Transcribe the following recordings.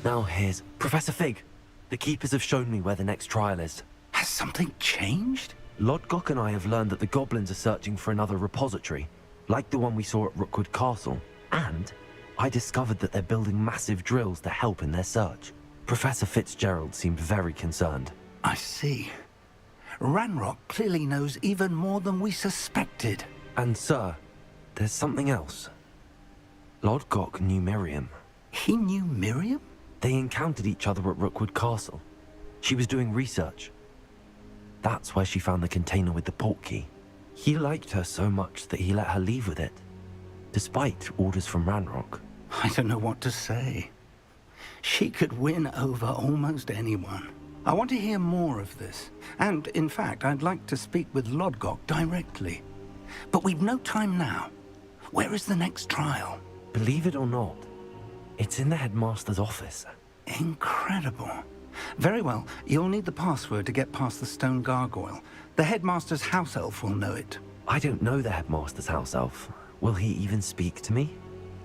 Now here's Professor Fig. The keepers have shown me where the next trial is. Has something changed? Lodgok and I have learned that the goblins are searching for another repository, like the one we saw at Rookwood Castle. And I discovered that they're building massive drills to help in their search. Professor Fitzgerald seemed very concerned. I see. Ranrock clearly knows even more than we suspected. And sir, there's something else. Lodgok knew Miriam. He knew Miriam? They encountered each other at Rookwood Castle. She was doing research. That's where she found the container with the portkey. He liked her so much that he let her leave with it, despite orders from Ranrock. I don't know what to say. She could win over almost anyone. I want to hear more of this. And, in fact, I'd like to speak with Lodgok directly. But we've no time now. Where is the next trial? Believe it or not, it's in the headmaster's office. Incredible. Very well. You'll need the password to get past the stone gargoyle. The headmaster's house elf will know it. I don't know the headmaster's house elf. Will he even speak to me?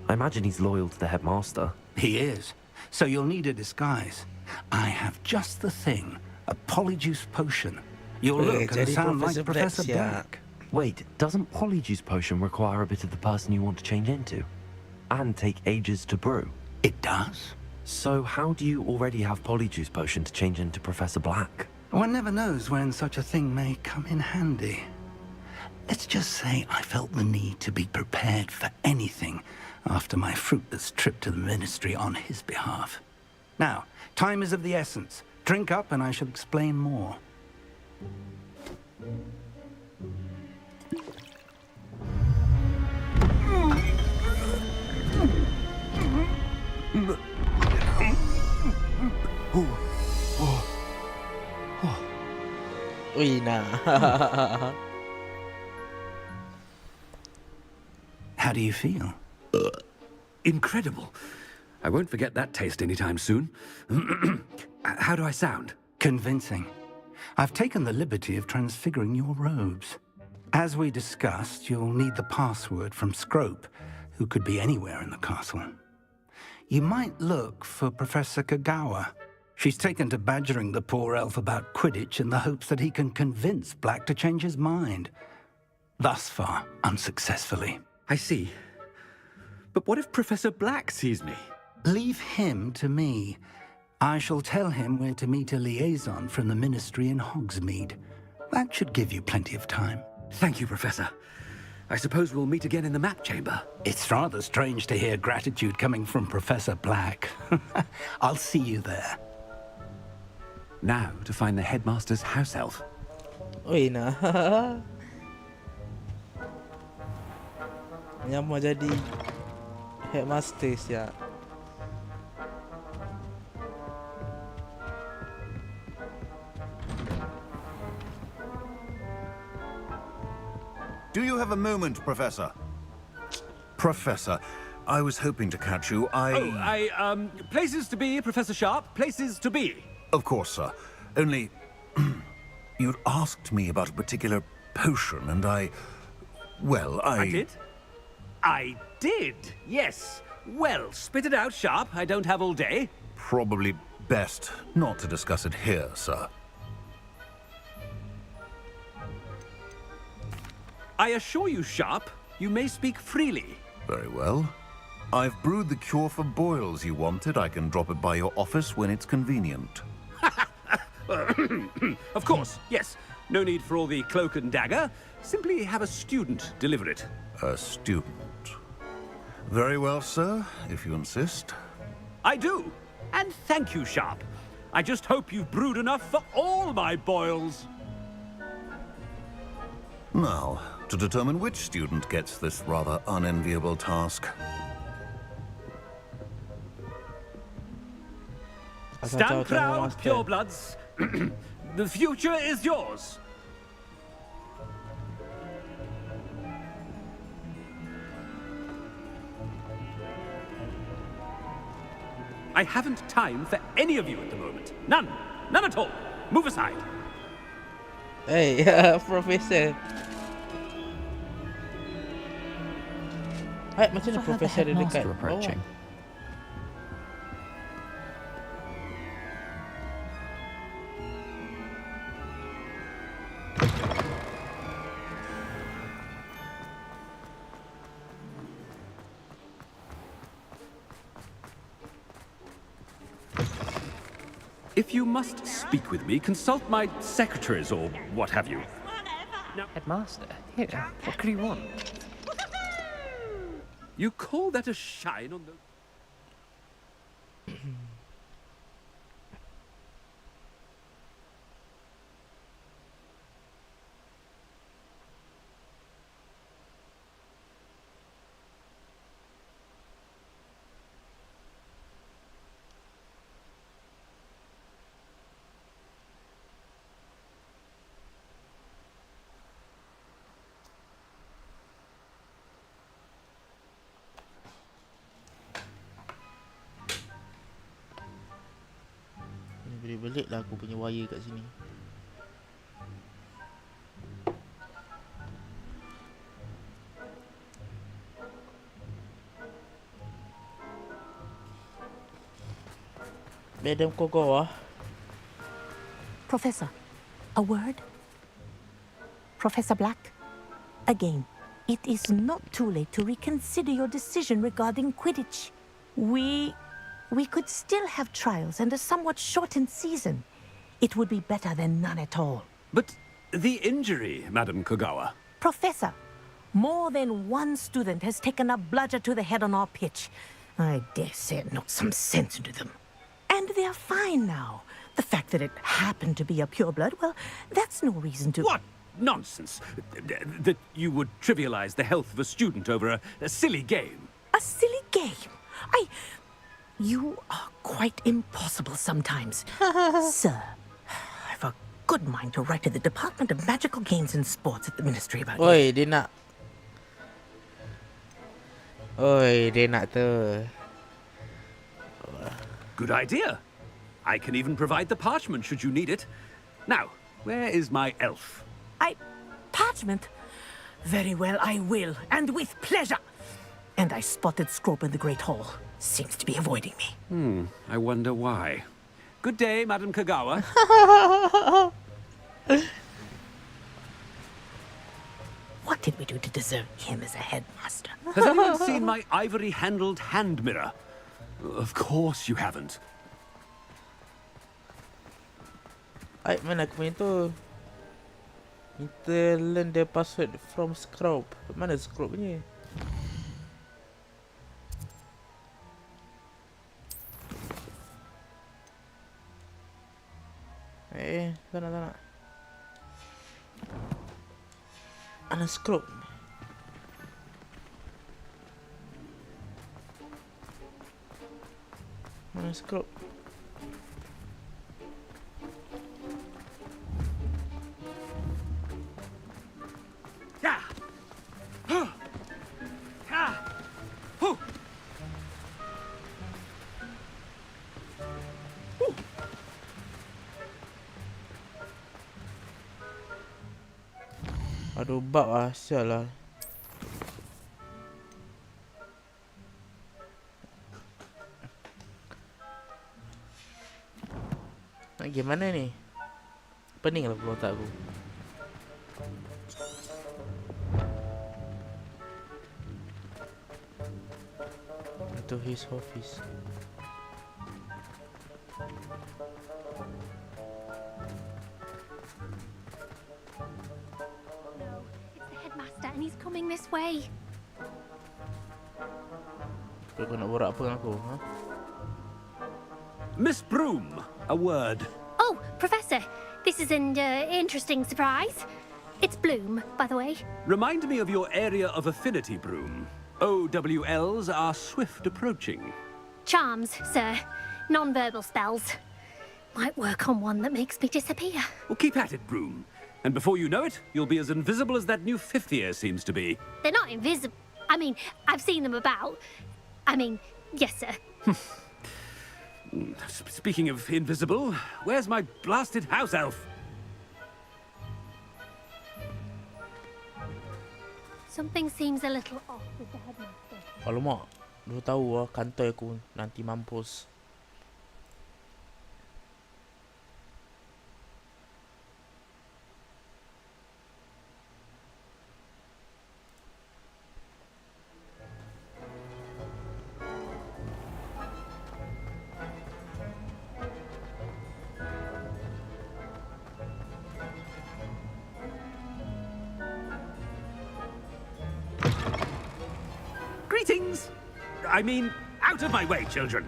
I imagine he's loyal to the headmaster. He is. So you'll need a disguise. I have just the thing. A polyjuice potion. You'll look and sound like Professor Black. Wait, doesn't polyjuice potion require a bit of the person you want to change into? And take ages to brew? It does. So how do you already have polyjuice potion to change into Professor Black? One never knows when such a thing may come in handy. Let's just say I felt the need to be prepared for anything after my fruitless trip to the ministry on his behalf. Now, time is of the essence. Drink up and I shall explain more. Uy, nah. How do you feel? Incredible. I won't forget that taste anytime soon. How do I sound? Convincing. I've taken the liberty of transfiguring your robes. As we discussed, you'll need the password from Scrope, who could be anywhere in the castle. You might look for Professor Kagawa. She's taken to badgering the poor elf about Quidditch in the hopes that he can convince Black to change his mind. Thus far, unsuccessfully. I see. But what if Professor Black sees me? Leave him to me. I shall tell him where to meet a liaison from the ministry in Hogsmeade. That should give you plenty of time. Thank you, Professor. I suppose we'll meet again in the map chamber. It's rather strange to hear gratitude coming from Professor Black. I'll see you there. Now to find the headmaster's house elf. Uy, nah. Yang mau jadi headmaster ya. Do you have a moment, Professor? Professor, I was hoping to catch you. Places to be, Professor Sharp. Places to be. Of course, sir. Only, you'd asked me about a particular potion, and I did? I did, yes. Well, spit it out, Sharp. I don't have all day. Probably best not to discuss it here, sir. I assure you, Sharp, you may speak freely. Very well. I've brewed the cure for boils you wanted. I can drop it by your office when it's convenient. Of course, yes. No need for all the cloak and dagger. Simply have a student deliver it. A student. Very well, sir, if you insist. I do. And thank you, Sharp. I just hope you've brewed enough for all my boils. Now, to determine which student gets this rather unenviable task. Stand proud, purebloods. The future is yours. I haven't time for any of you at the moment. None. None at all. Move aside. Hey, Professor. Hai, macam mana Professor ada dekat bawah? If you must speak with me, consult my secretaries or what have you. Headmaster, here, what could you want? You call that a shine on the... Boleh belik lah aku punya wire kat sini. Madam Kogawa. Professor, a word? Professor Black, again, it is not too late to reconsider your decision regarding Quidditch. We could still have trials and a somewhat shortened season. It would be better than none at all. But the injury, Madam Kogawa. Professor, more than one student has taken a bludger to the head on our pitch. I dare say it knocked some sense into them. And they're fine now. The fact that it happened to be a pureblood, well, that's no reason to... What nonsense! That you would trivialize the health of a student over a silly game. A silly game? You are quite impossible sometimes. Sir, I've a good mind to write to the Department of Magical Games and Sports at the Ministry about you. Oi, dia nak tu. Good idea. I can even provide the parchment should you need it. Now, where is my elf? Parchment? Very well, I will, and with pleasure. And I spotted Scrope in the Great Hall. Seems to be avoiding me. I wonder why. Good day, Madam Kogawa. What did we do to deserve him as a headmaster? Has anyone seen my ivory-handled hand mirror? Of course you haven't. Ay, mana aku punya tu? Kita learn the password from Scrope. Mana Scrope punya? Tak nak. Ana Scrope. Mana Scrope? Yeah. Aduh, bug lah. Sial lah. Nak game mana ni? Pening lah kepala otak aku. To his office. It's the headmaster and he's coming this way. Kau nak borak apa dengan aku? Ha? Miss Broom, a word. Oh, Professor, this is an interesting surprise. It's Bloom, by the way. Remind me of your area of affinity, Broom. OWLs are swift approaching. Charms, sir. Non-verbal spells. Might work on one that makes me disappear. Well, keep at it, Broom. And before you know it, you'll be as invisible as that new fifth year seems to be. They're not invisible. I mean, I've seen them about. I mean, yes, sir. Speaking of invisible, where's my blasted house elf? Something seems a little off with the headmaster. Alamak, dah tahu lah kantor aku nanti mampus. I mean, out of my way, children.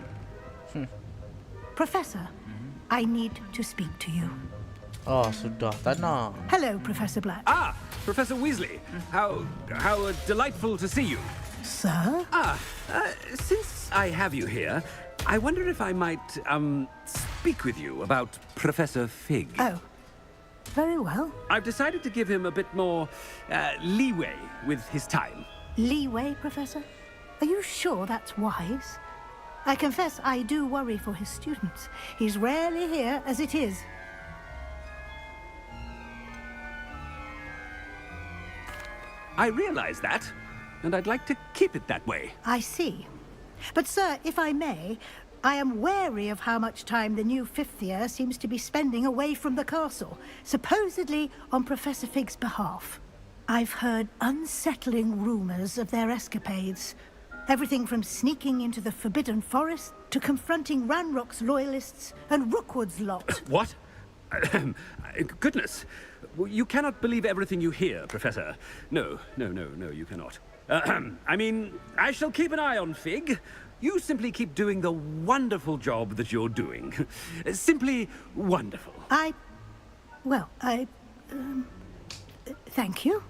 Professor, I need to speak to you. Oh, sudah. Tenang. Hello, Professor Black. Ah, Professor Weasley. How delightful to see you. Sir? Since I have you here, I wonder if I might, speak with you about Professor Fig. Oh, very well. I've decided to give him a bit more, leeway with his time. Leeway, Professor? Are you sure that's wise? I confess I do worry for his students. He's rarely here as it is. I realize that, and I'd like to keep it that way. I see. But, sir, if I may, I am wary of how much time the new fifth year seems to be spending away from the castle, supposedly on Professor Fig's behalf. I've heard unsettling rumors of their escapades. Everything from sneaking into the Forbidden Forest to confronting Ranrock's loyalists and Rookwood's lot. What? Goodness. You cannot believe everything you hear, Professor. No, you cannot. I mean, I shall keep an eye on Fig. You simply keep doing the wonderful job that you're doing. Simply wonderful. Thank you.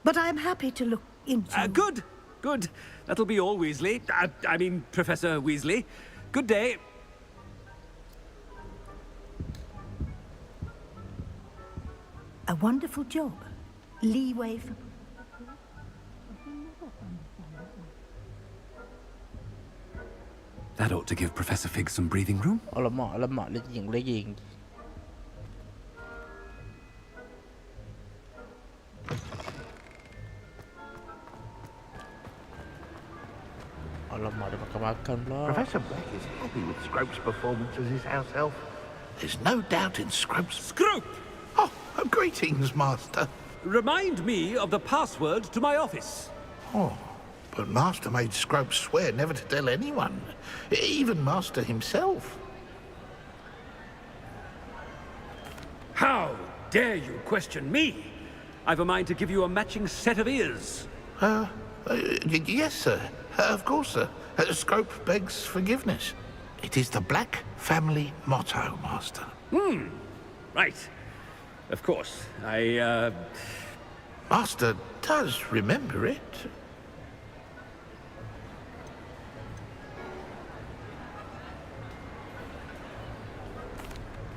But I'm happy to look into... Good. That'll be all, Weasley. I mean, Professor Weasley. Good day. A wonderful job. Leeway for... That ought to give Professor Fig some breathing room. Alamak, legging. Alamak, dia makan pula. Professor Black is happy with Scrope's performance as his house elf. There's no doubt in Scrope's... Scrope! Oh, greetings, Master. Remind me of the password to my office. Oh, but Master made Scrope swear never to tell anyone, even Master himself. How dare you question me? I've a mind to give you a matching set of ears. Yes, sir. Of course, sir. Scrope begs forgiveness. It is the Black family motto, Master. Right. Of course. Master does remember it.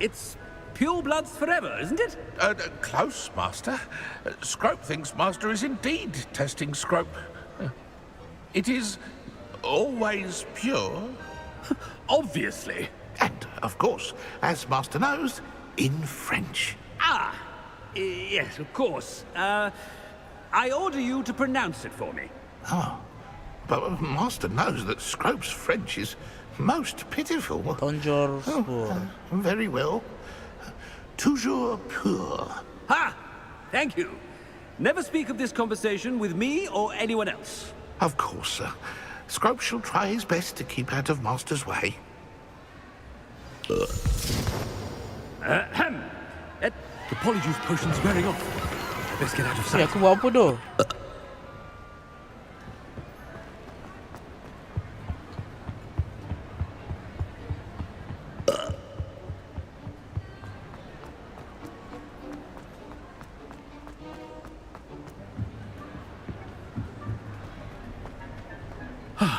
It's pure bloods forever, isn't it? Close, Master. Scrope thinks Master is indeed testing Scrope. It is always pure. Obviously. And, of course, as Master knows, in French. Yes, of course. I order you to pronounce it for me. Oh, but Master knows that Scrope's French is most pitiful. Bonjour. Very well. Toujours pur. Ha! Thank you. Never speak of this conversation with me or anyone else. Of course, sir. Scrope shall try his best to keep out of Master's way. The polyjuice potion's wearing off. I best get out of Ya, sight. aku buat apa tu?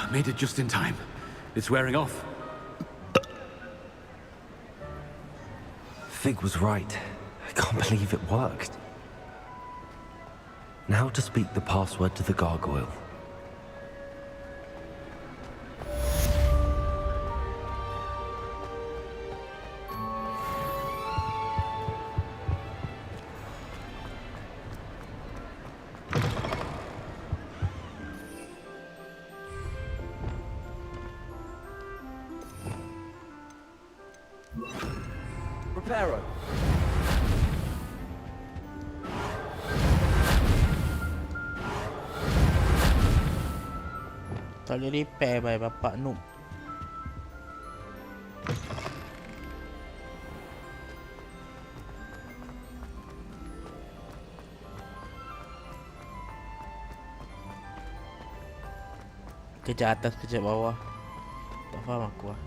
Made it just in time. It's wearing off. Fig was right. I can't believe it worked. Now to speak the password to the gargoyle. Reparo. Tak boleh repair bye bapak noob. Kejap atas, kejap bawah. Tak faham aku lah.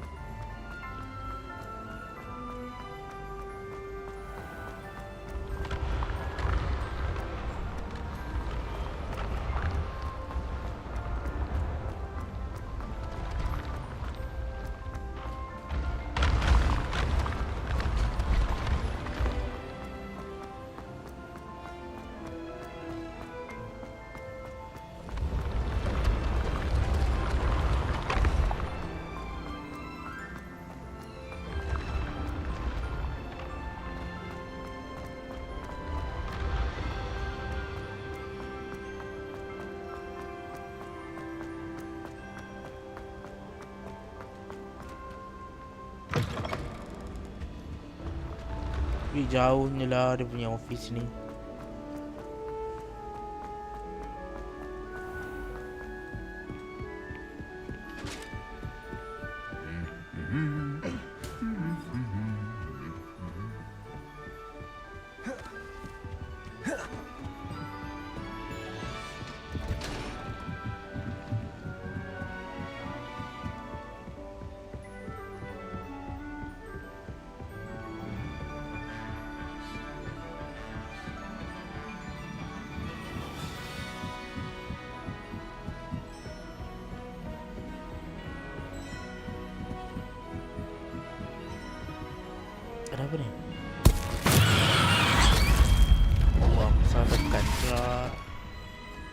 Tapi jauhnya lah dia punya office ni. Kenapa ni? Allah, aku salah tekan pula.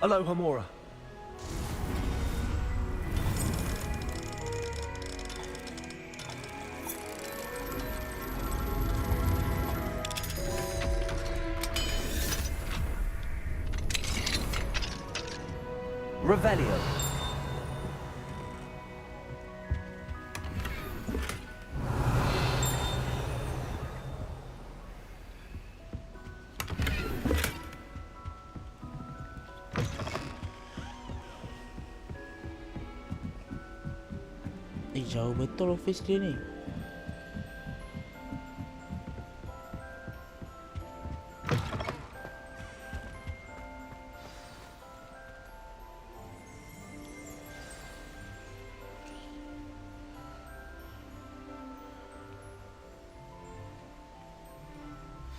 Hello, Hamura. Revelio. Jauh betul office dia ni.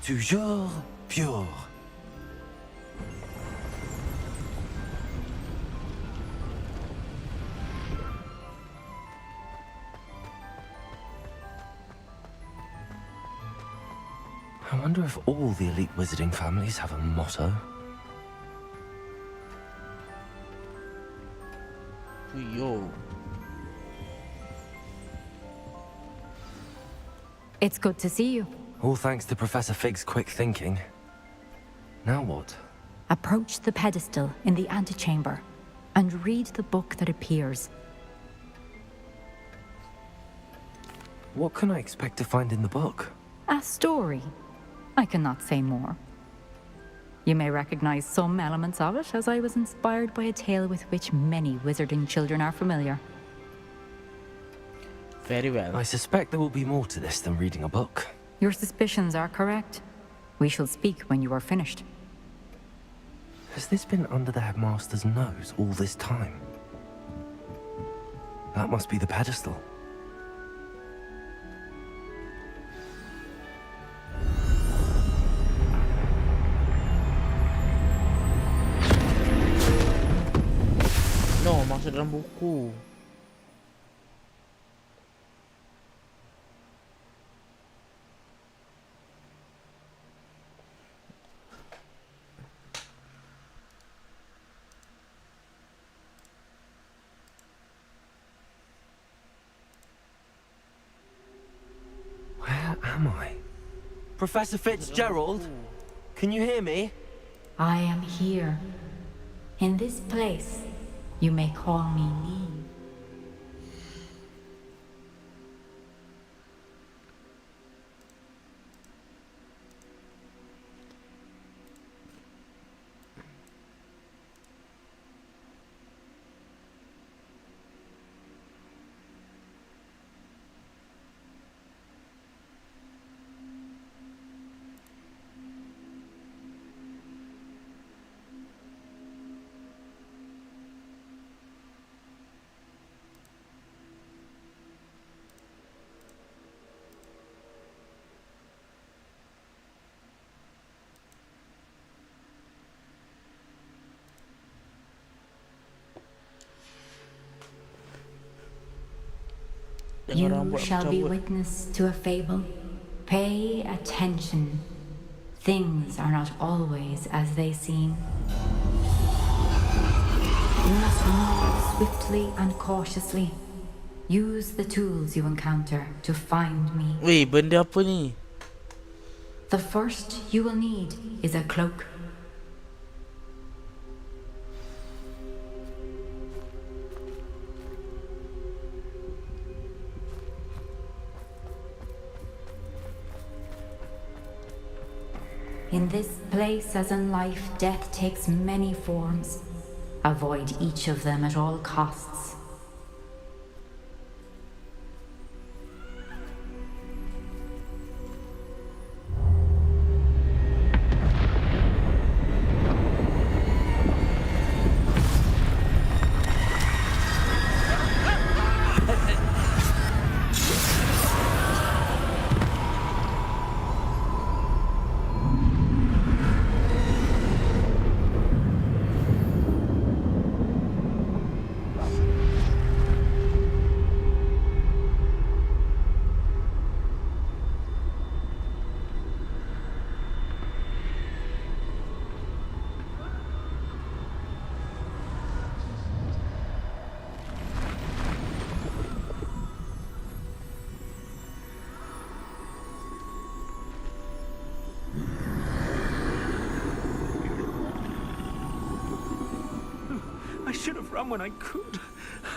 Toujours pure. I wonder if all the elite wizarding families have a motto. Yo. It's good to see you. All thanks to Professor Fig's quick thinking. Now what? Approach the pedestal in the antechamber and read the book that appears. What can I expect to find in the book? A story. I cannot say more. You may recognize some elements of it, as I was inspired by a tale with which many wizarding children are familiar. Very well. I suspect there will be more to this than reading a book. Your suspicions are correct. We shall speak when you are finished. Has this been under the headmaster's nose all this time? That must be the pedestal. No, masuk dalam buku. Where am I? Professor Fitzgerald? Can you hear me? I am here. In this place, you may call me Neve. You shall be witness to a fable. Pay attention. Things are not always as they seem. You must move swiftly and cautiously. Use the tools you encounter to find me. Weh, benda apa ni? The first you will need is a cloak. In this place, as in life, death takes many forms. Avoid each of them at all costs. I should have run when I could.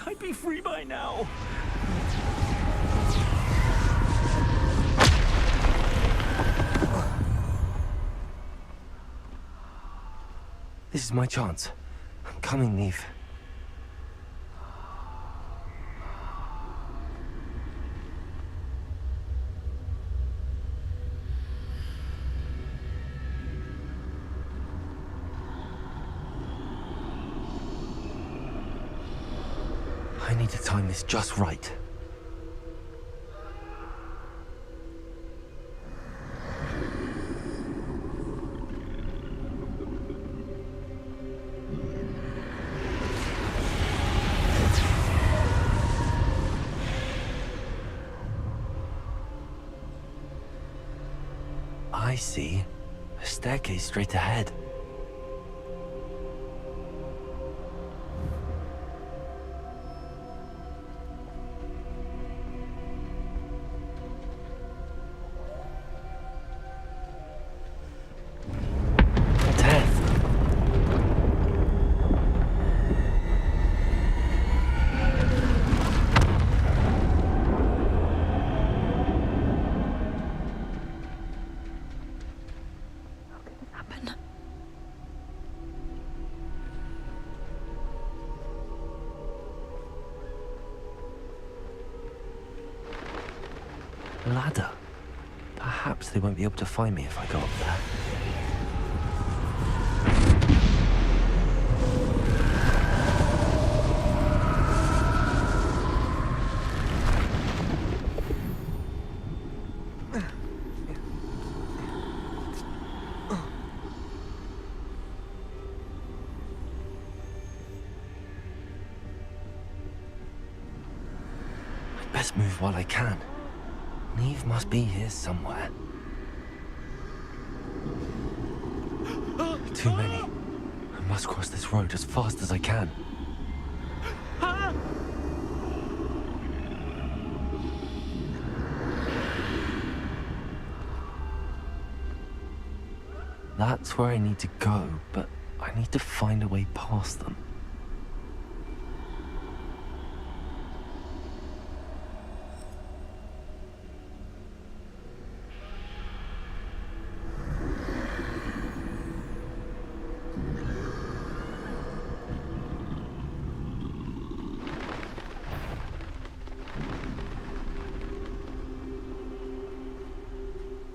I'd be free by now. This is my chance. I'm coming, Neve. I need to time this just right. I see a staircase straight ahead. Ladder. Perhaps they won't be able to find me if I go up there. I'd best move while I can. Neve must be here somewhere. Too many. I must cross this road as fast as I can. That's where I need to go, but I need to find a way past them.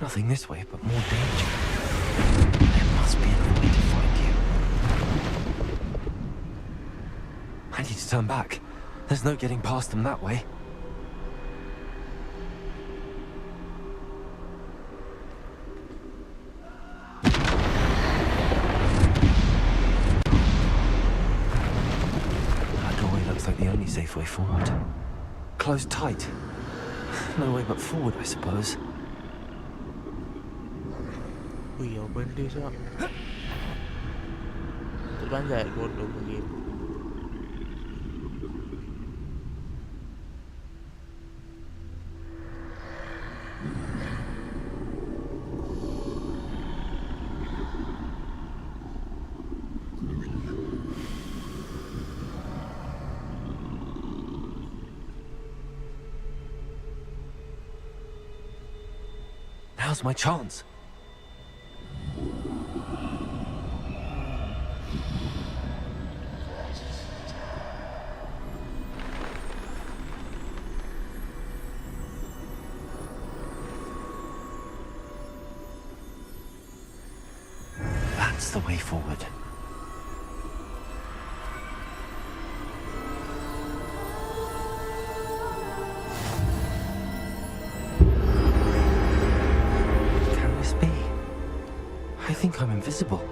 Nothing this way, but more danger. There must be another way to find you. I need to turn back. There's no getting past them that way. That doorway looks like the only safe way forward. Closed tight. no way but forward, I suppose. Wih, apa benda siap? Terbanjat bodoh mungkin. Now's my chance. That's the way forward. Can this be? I think I'm invisible.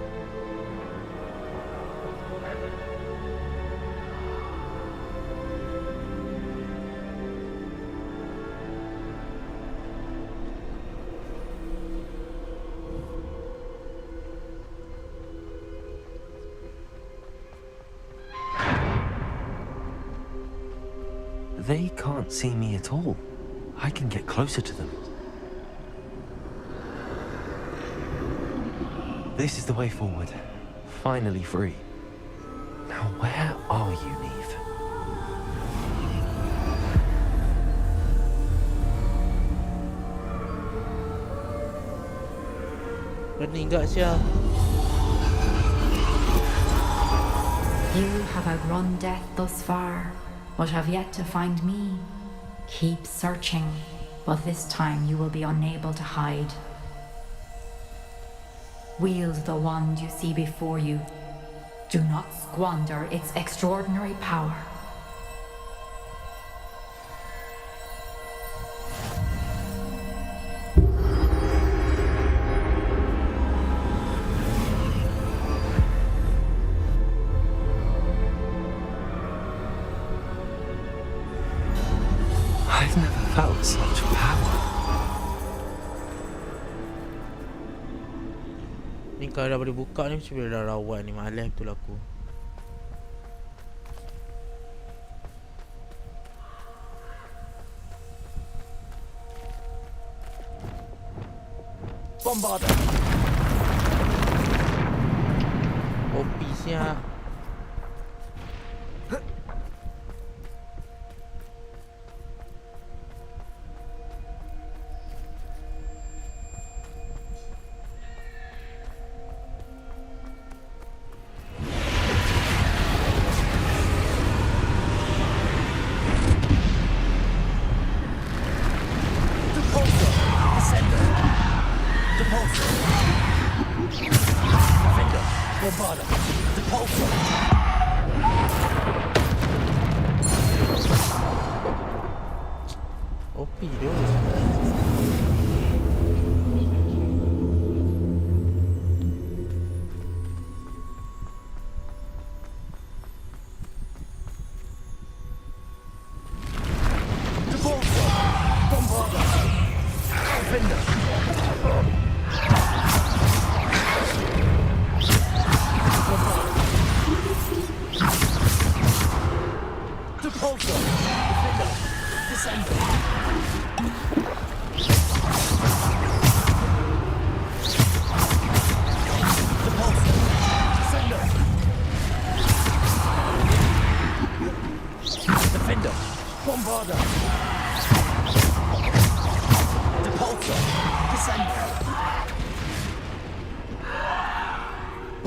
They can't see me at all. I can get closer to them. This is the way forward. Finally free. Now where are you, Neve? Pening gak siap? You have outrun death thus far, but have yet to find me. Keep searching, but this time you will be unable to hide. Wield the wand you see before you. Do not squander its extraordinary power. I've never felt such power. Ni kalau dah boleh buka ni mesti boleh dah rawat ni. Malas betul aku. Bombarder! Kopi siap. Kopi tu.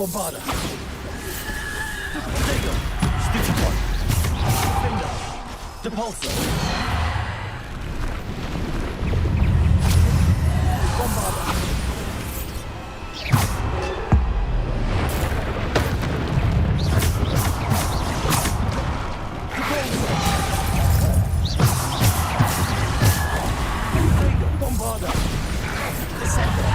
Bombarder! Digger! Stitchy point! Defender! Depulsor! Bombarder! Bombarder! Descender!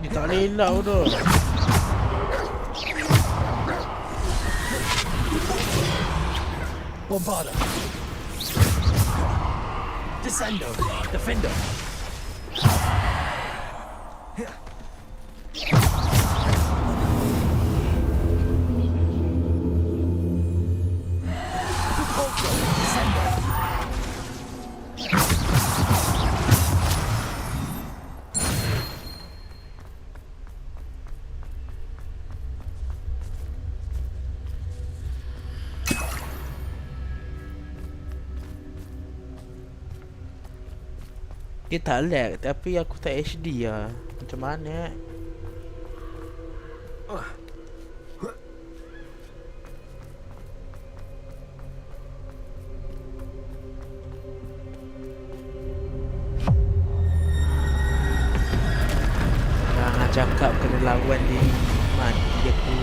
Ni tak boleh elak tu. Bombarder. Descendo. Defender. Dia tak lag tapi aku tak HD lah. Macam mana? Jangan cakap kena lawan dia. Mati aku.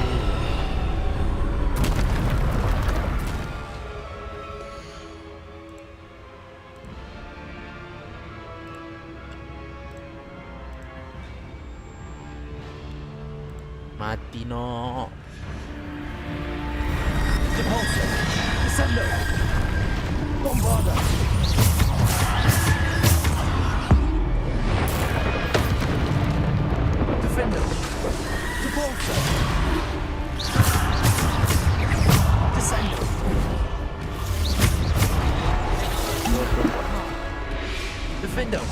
Mati no. Depulso. Descendo. Bombarder. Defender. Depulso. Descendo. Defender.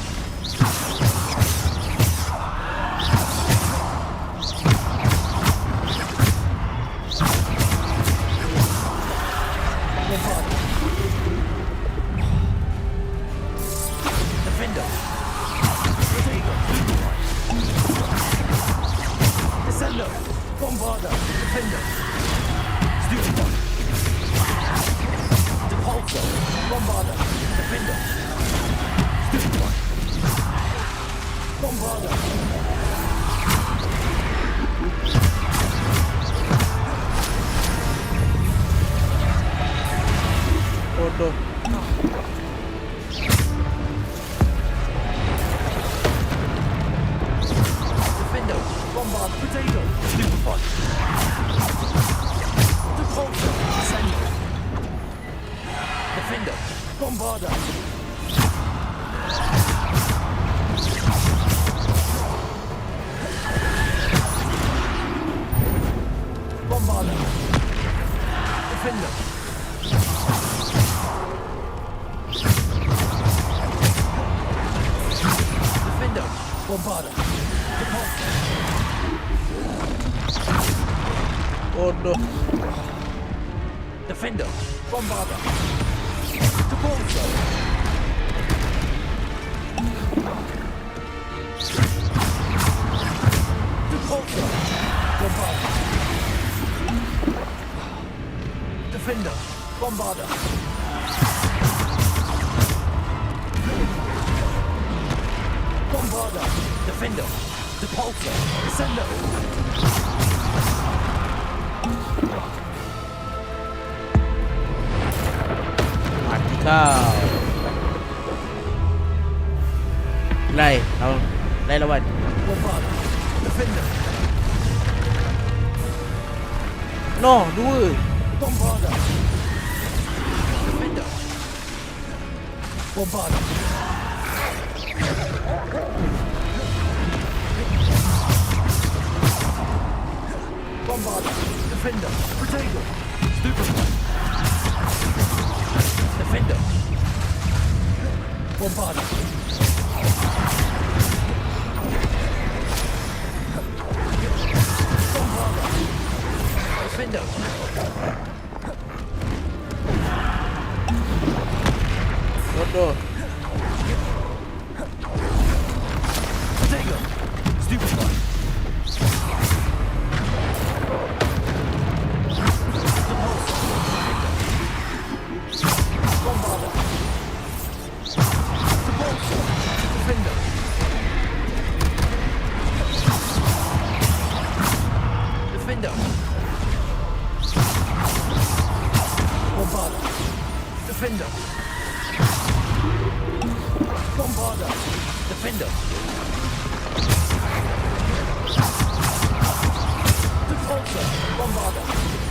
Defender. Descendo. Bombarder. Defender. Stupid one. Depulso. Bombarder. Defender. Stupid one. Bombarder. Bodoh. Defender. Bombard. Potato. Stupid one. Depulso. Descendo. Defender. Bombarder. Bombarder. Defender. Defender. Bombarder. Depulso. Bodoh. Defender. Bombarder. Depulso. Depulso. Bombarder. Defender. Bombarder. Bombarder. Defender. Depulso. Descendo. Mati kau. Lai, lawan. Bombarder. Defender. No, dua. Bombarder. Defender. Bombarder. Bombarder. Defender. Potato. Stupid one. Defender. Bombarder. Bombarder. Defender. Bodoh. Potato. Stupid one. Bombarder. Defender. Defender. Bombarder. Defender. Bombarder. Defender. Depulso. Bombarder.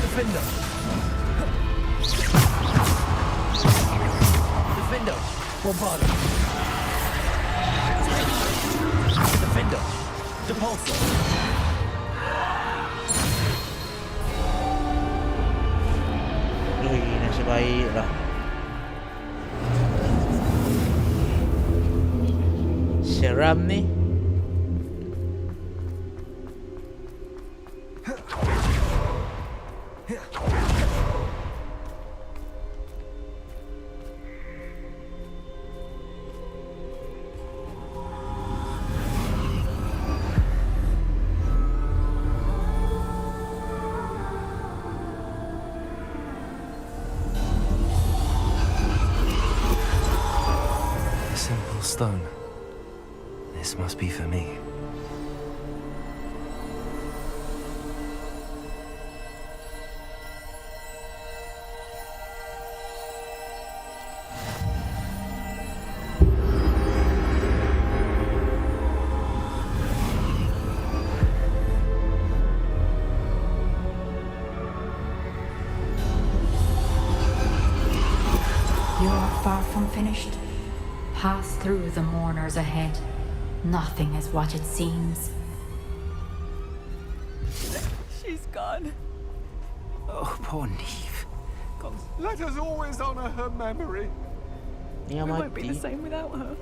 Defender. Bombardment. Defender. Depulsor. Ui, nasib baik lah. Seram ni. Simple stone. This must be for me. You are far from finished. Pass through the mourners ahead. Nothing is what it seems. She's gone. Oh, poor Neve. Let us always honor her memory. Yang We won't be the mati. same without her.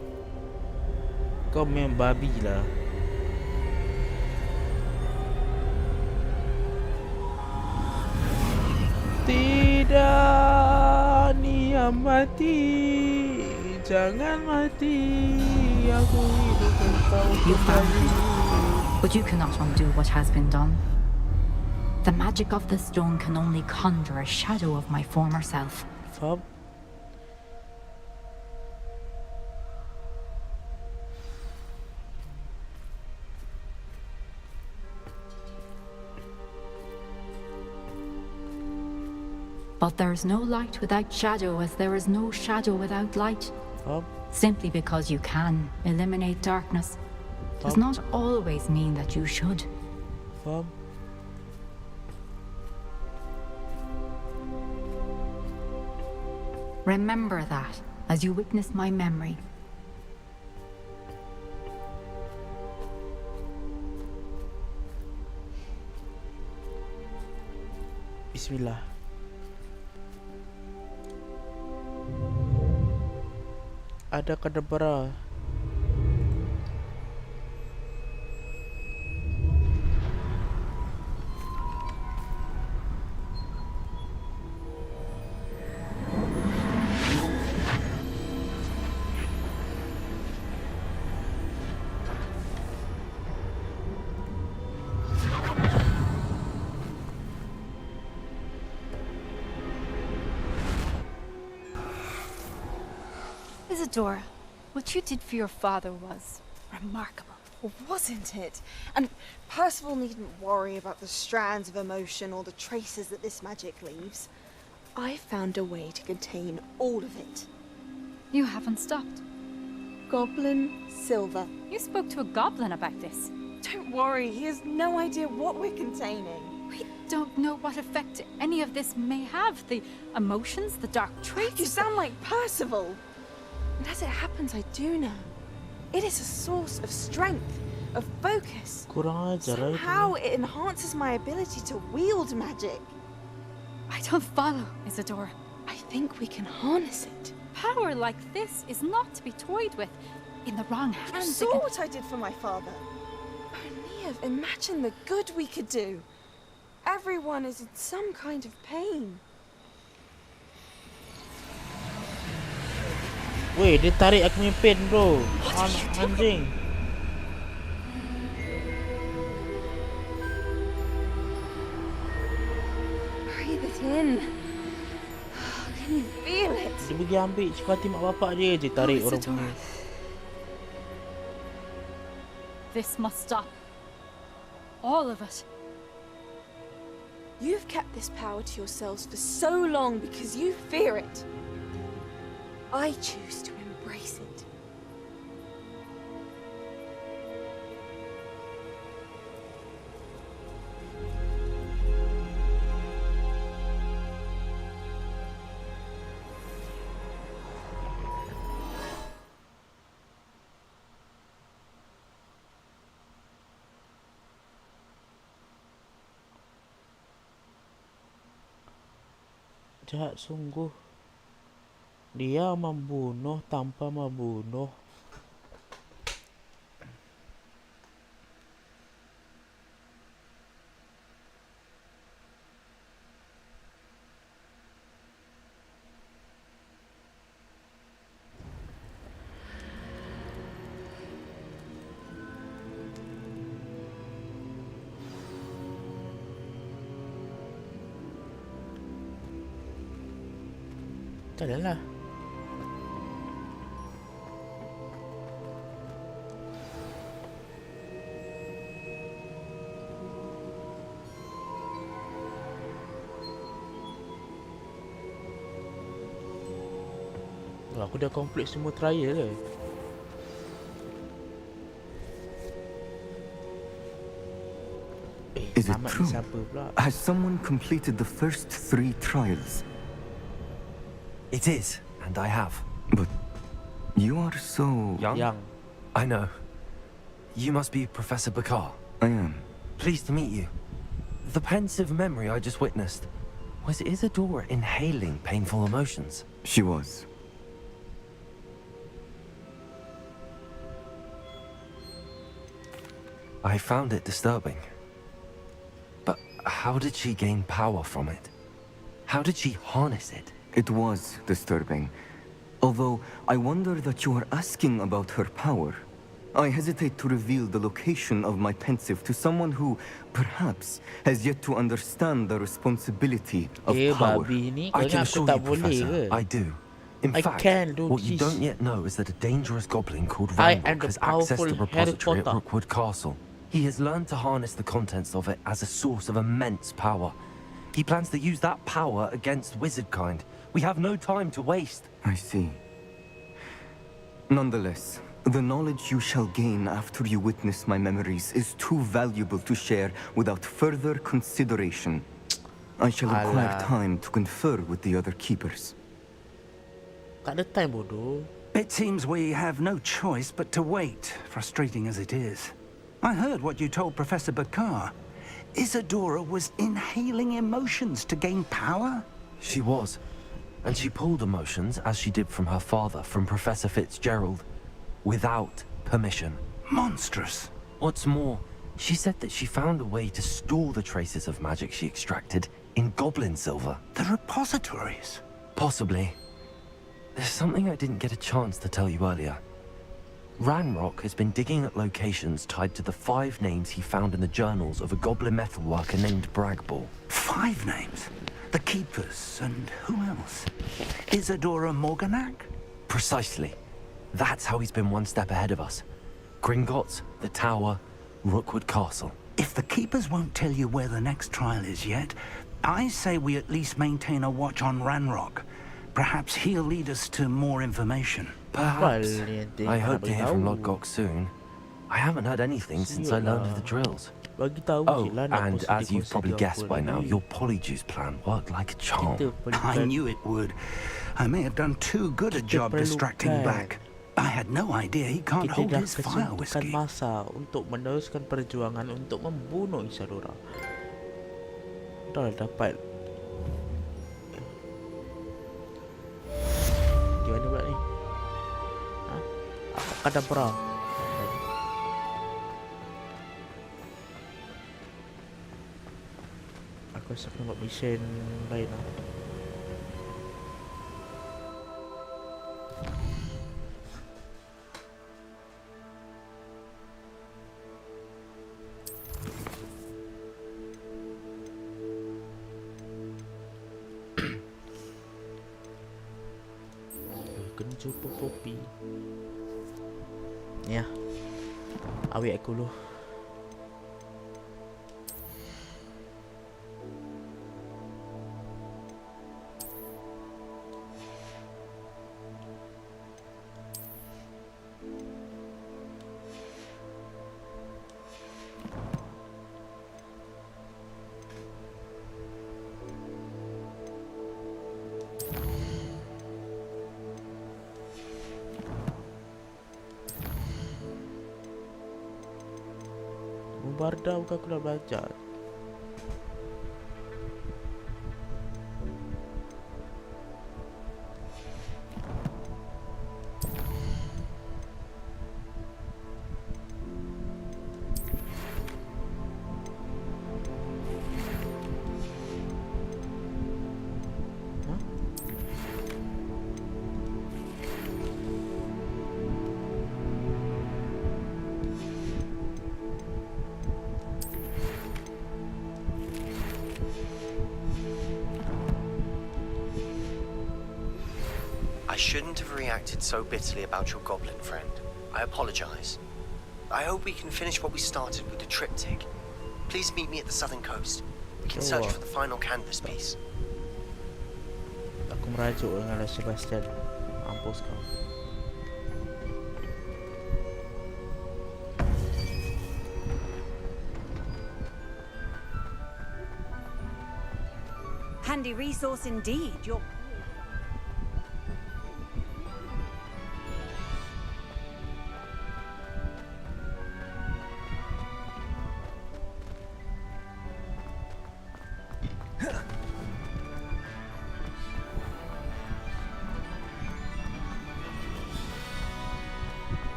Kau memang babi lah. Tidak, Nia mati. Jangan mati. Aku hidupkan kau You found kembali. me, but you cannot undo what has been done. The magic of the stone can only conjure a shadow of my former self. Faham? But there is no light without shadow, as there is no shadow without light. Faham? Simply because you can eliminate darkness does not always mean that you should. Faham? Remember that as you witness my memory. Bismillah. Ada kadabra. Isadora, what you did for your father was remarkable. Well, wasn't it? And Percival needn't worry about the strands of emotion or the traces that this magic leaves. I found a way to contain all of it. You haven't stopped. Goblin Silver. You spoke to a goblin about this. Don't worry, he has no idea what we're containing. We don't know what effect any of this may have. The emotions, the dark traits. You sound like Percival. And as it happens, I do know. It is a source of strength, of focus. Kurang ajar lah itu. Somehow it enhances my ability to wield magic. I don't follow, Isadora. I think we can harness it. Power like this is not to be toyed with. In the wrong You hands, it saw can... what I did for my father. Oh, Neve, imagine the good we could do. Everyone is in some kind of pain. Weh, dia tarik aku punya pen, bro. Anjing. Breathe it in. Can you feel it? Dia pergi ambil cik hati mak bapak dia je tarik orang punya. This must stop. All of it. You've kept this power to yourselves for so long because you fear it. I choose to embrace it. Jahat sungguh. Dia membunuh tanpa membunuh. Tak adalah. Aku dah complete semua trial ke? Is it true? Has someone completed the first 3 trials? It is, and I have. But you are so... Young? I know. You must be Professor Bakar. I am. Pleased to meet you. The pensive memory I just witnessed, was Isadora inhaling painful emotions? She was. I found it disturbing. But how did she gain power from it? How did she harness it? It was disturbing. Although, I wonder that you are asking about her power. I hesitate to reveal the location of my pensive to someone who, perhaps, has yet to understand the responsibility of power. I can assure you, Professor, I do. In fact, what you don't yet know is that a dangerous goblin called Ranrock has accessed the repository at Rookwood Castle. He has learned to harness the contents of it as a source of immense power. He plans to use that power against wizardkind. We have no time to waste. I see. Nonetheless, the knowledge you shall gain after you witness my memories is too valuable to share without further consideration. I shall require time to confer with the other keepers. It seems we have no choice but to wait, frustrating as it is. I heard what you told Professor Bakar. Isadora was inhaling emotions to gain power? She was. And she pulled emotions, as she did from her father, from Professor Fitzgerald, without permission. Monstrous. What's more, she said that she found a way to store the traces of magic she extracted in goblin silver. The repositories? Possibly. There's something I didn't get a chance to tell you earlier. Ranrock has been digging at locations tied to the 5 names he found in the journals of a goblin metalworker named Bragball. 5 names? The Keepers, and who else? Isadora Morganac? Precisely. That's how he's been one step ahead of us. Gringotts, the Tower, Rookwood Castle. If the Keepers won't tell you where the next trial is yet, I say we at least maintain a watch on Ranrock. Perhaps he'll lead us to more information. Perhaps. I hope to hear from Lodgok soon. I haven't heard anything since I learned of the drills. Oh, and as you've probably guessed by now, your polyjuice plan worked like a charm. I knew it would. I may have done too good a job distracting Black. I had no idea he can't hold his fire whiskey. Masa untuk meneruskan perjuangan untuk membunuh Isadora. Dah dapat. Gimana pula ni? Hah? Kadabra. Aku rasa aku nak buat mission lain lah. Kena jumpa Poppy. Ya. Awet aku dulu. Barda bukan aku dah belajar. shouldn't have reacted so bitterly about your goblin friend. I apologize. I hope we can finish what we started with the triptych. Please meet me at the southern coast. We can search for the final canvas piece. Aku merajuk dengan Sebastian. Mampus kau. Handy resource indeed. Your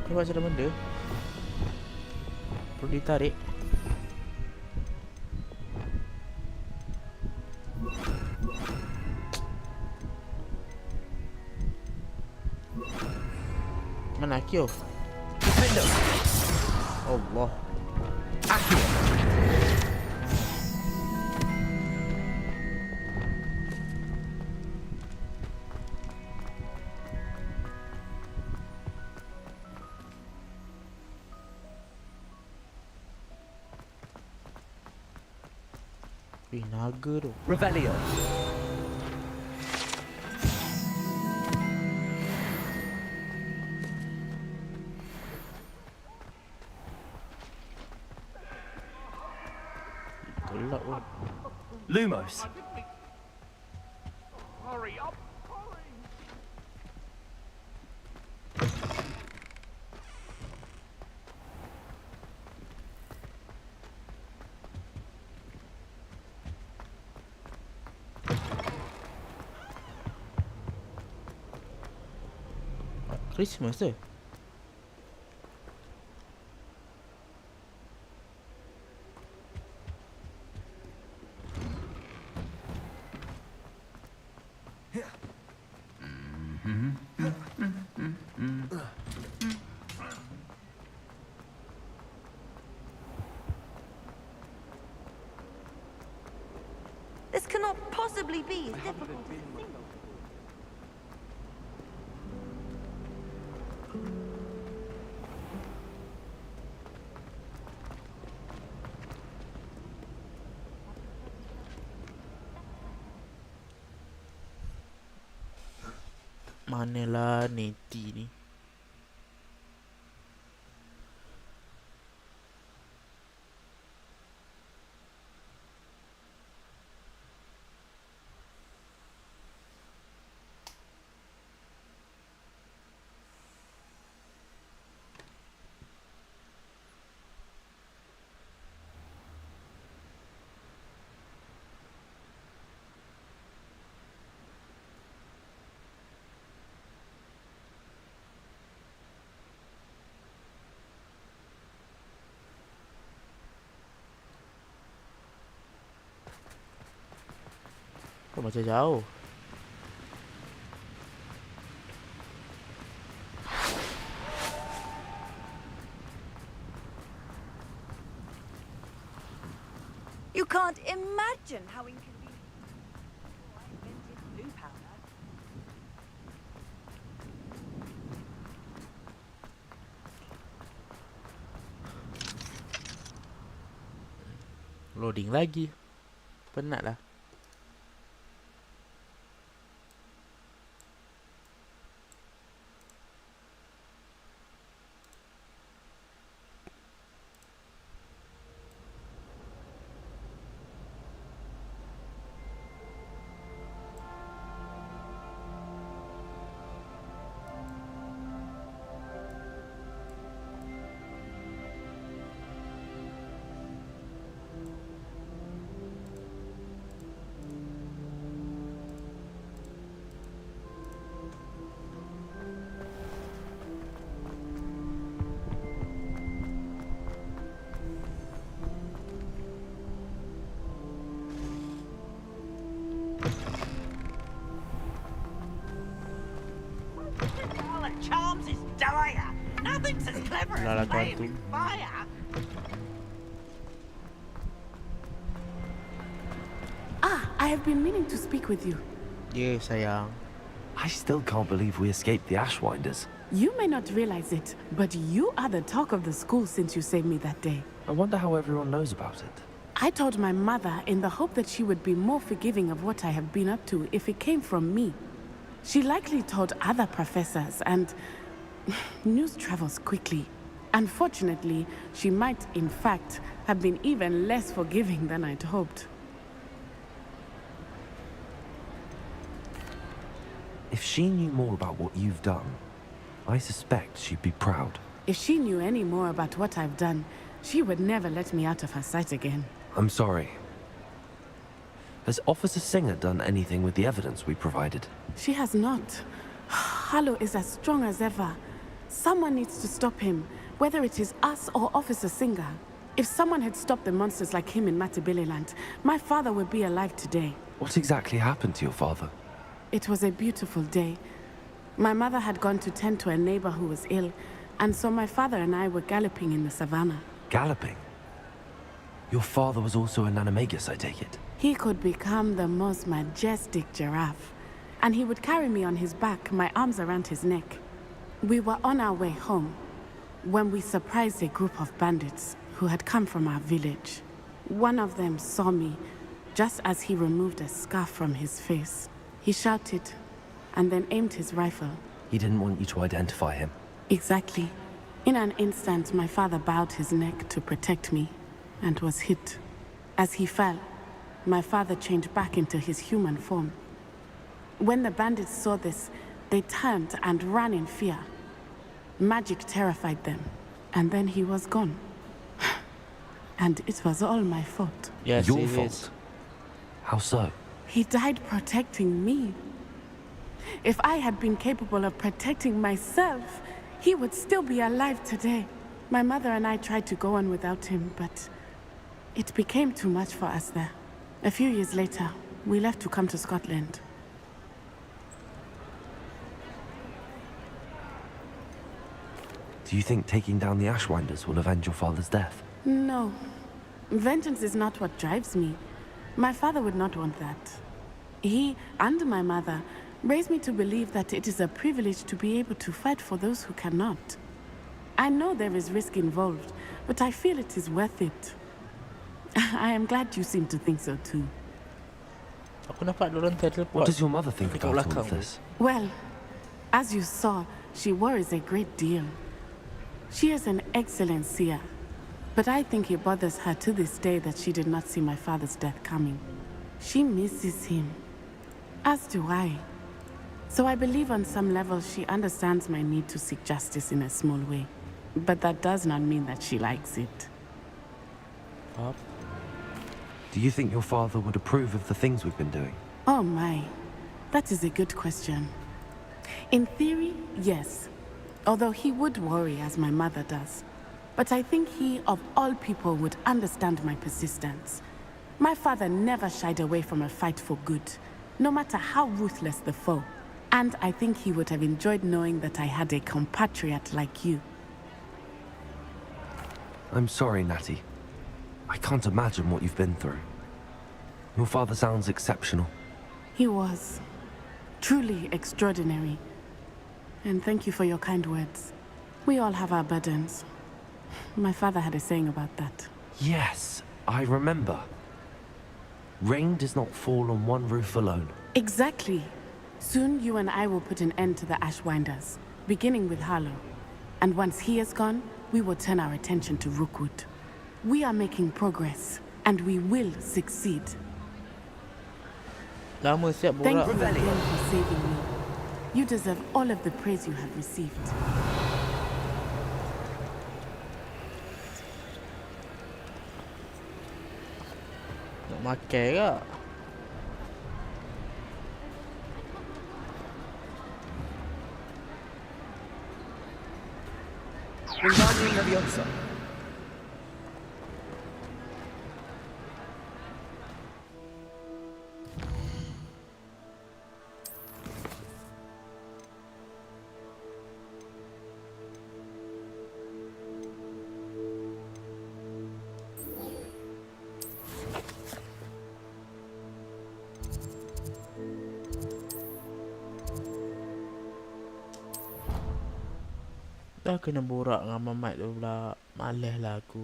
Keluar macam benda. Perlu ditarik. Mana Akio? Allah. Akio. Naga tu. Revelio. Gelap pun. Lumos. Hurry up! Christmas tu. This cannot possibly be as difficult as it seems. Manalah Neti ni. Kok macam jauh. You can't imagine how inconvenient. I invented blue powder. Loading lagi. Penat lah. Charms is dire. Nothing's as clever as playing with fire. I have been meaning to speak with you. Yeah, sayang. I still can't believe we escaped the Ashwinders. You may not realize it, but you are the talk of the school since you saved me that day. I wonder how everyone knows about it. I told my mother in the hope that she would be more forgiving of what I have been up to if it came from me. She likely told other professors, and news travels quickly. Unfortunately, she might, in fact, have been even less forgiving than I'd hoped. If she knew more about what you've done, I suspect she'd be proud. If she knew any more about what I've done, she would never let me out of her sight again. I'm sorry. Has Officer Singer done anything with the evidence we provided? She has not. Harlow is as strong as ever. Someone needs to stop him, whether it is us or Officer Singer. If someone had stopped the monsters like him in Matabeleland, my father would be alive today. What exactly happened to your father? It was a beautiful day. My mother had gone to tend to a neighbor who was ill, and so my father and I were galloping in the savannah. Galloping? Your father was also an animagus, I take it? He could become the most majestic giraffe, and he would carry me on his back, my arms around his neck. We were on our way home when we surprised a group of bandits who had come from our village. One of them saw me just as he removed a scarf from his face. He shouted and then aimed his rifle. He didn't want you to identify him. Exactly. In an instant, my father bowed his neck to protect me and was hit. As he fell, my father changed back into his human form. When the bandits saw this, they turned and ran in fear. Magic terrified them, and then he was gone. And it was all my fault. Yes, your it fault? is. How so? He died protecting me. If I had been capable of protecting myself, he would still be alive today. My mother and I tried to go on without him, but it became too much for us there. A few years later, we left to come to Scotland. Do you think taking down the Ashwinders will avenge your father's death? No. Vengeance is not what drives me. My father would not want that. He and my mother raised me to believe that it is a privilege to be able to fight for those who cannot. I know there is risk involved, but I feel it is worth it. I am glad you seem to think so too. What does your mother think about all of this? Well, as you saw, she worries a great deal. She is an excellent seer, but I think it bothers her to this day that she did not see my father's death coming. She misses him, as do I. So I believe on some level she understands my need to seek justice in a small way. But that does not mean that she likes it. Do you think your father would approve of the things we've been doing? Oh my, that is a good question. In theory, yes. Although he would worry as my mother does. But I think he, of all people, would understand my persistence. My father never shied away from a fight for good, no matter how ruthless the foe. And I think he would have enjoyed knowing that I had a compatriot like you. I'm sorry, Natty. I can't imagine what you've been through. Your father sounds exceptional. He was. Truly extraordinary. And thank you for your kind words. We all have our burdens. My father had a saying about that. Yes, I remember. Rain does not fall on one roof alone. Exactly. Soon you and I will put an end to the Ashwinders, beginning with Harlow. And once he is gone, we will turn our attention to Rookwood. We are making progress, and we will succeed. Thank you again for saving me. You deserve all of the praise you have received. Nak makan ke? Wingardium Leviosa. Dah kena borak dengan Mamat tu pula. Malas lah aku.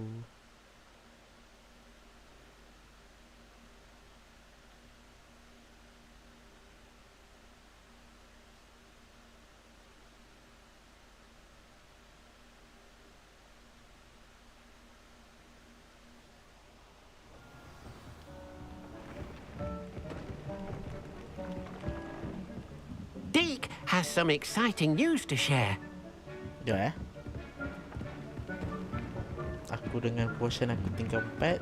Deke has some exciting news to share. Ya Aku dengan potion aku tinggal 4.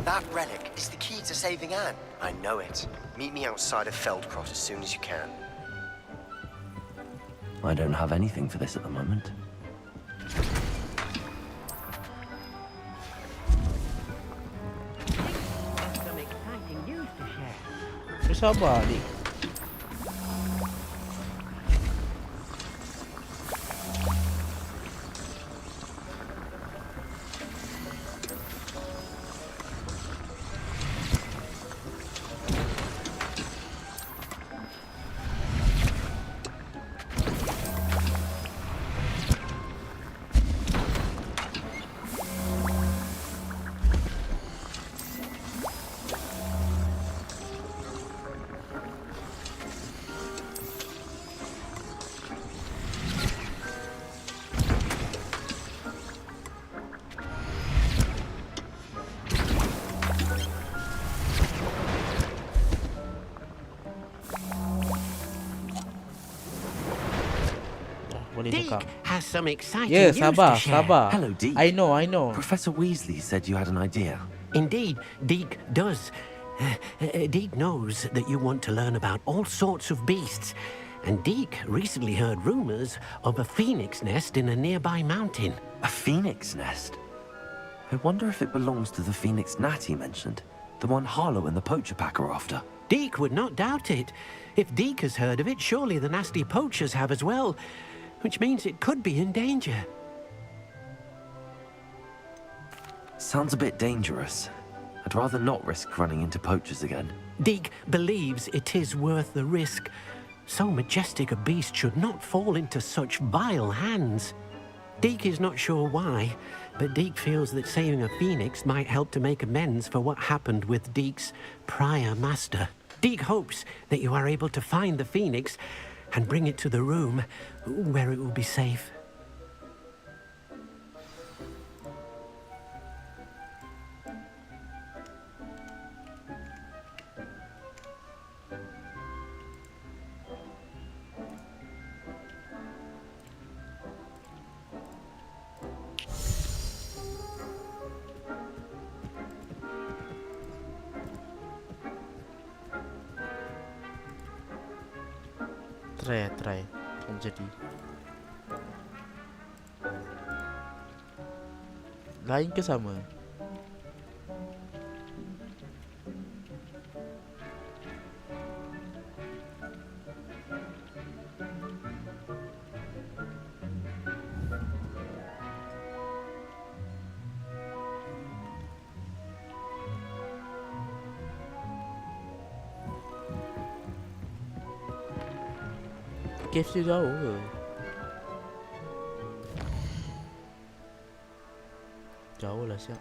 That relic is the key to saving Anne. I know it. Meet me outside of Feldcroft as soon as you can. I don't have anything for this at the moment. Some exciting news to share. Bersabar adik. Deke has some exciting Ya, news sabar, to share. sabar. Hello, Deke. I know. Professor Weasley said you had an idea. Indeed, Deke does. Deke knows that you want to learn about all sorts of beasts, and Deke recently heard rumors of a phoenix nest in a nearby mountain. A phoenix nest? I wonder if it belongs to the phoenix gnat he mentioned. The one Harlow and the poacher pack are after. Deke would not doubt it. If Deke has heard of it, surely the nasty poachers have as well, which means it could be in danger. Sounds a bit dangerous. I'd rather not risk running into poachers again. Deke believes it is worth the risk. So majestic a beast should not fall into such vile hands. Deke is not sure why, but Deke feels that saving a phoenix might help to make amends for what happened with Deke's prior master. Deke hopes that you are able to find the phoenix and bring it to the room where it will be safe. Try kan jadi. Lain ke sama? Cave dia jauh ke? Jauh lah siap.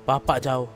Bapak jauh.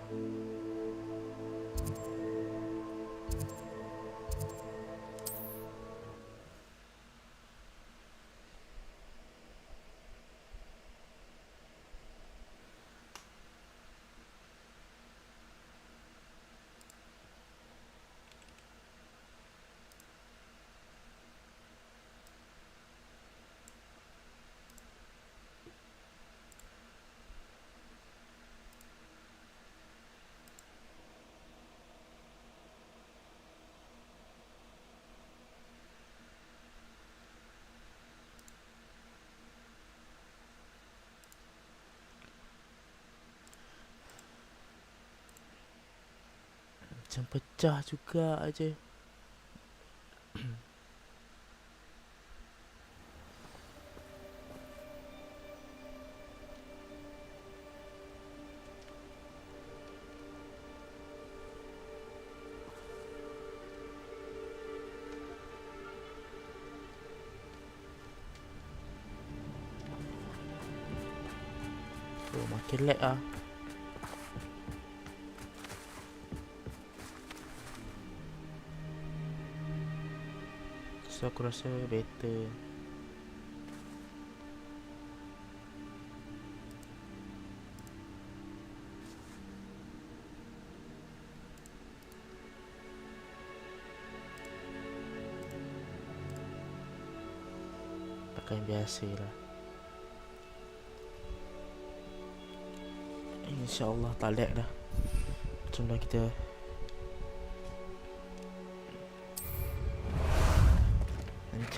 Macam pecah juga aja. Oh, makin lag ah. So aku rasa better pakai yang biasa lah. InsyaAllah tak lag dah. Jomlah kita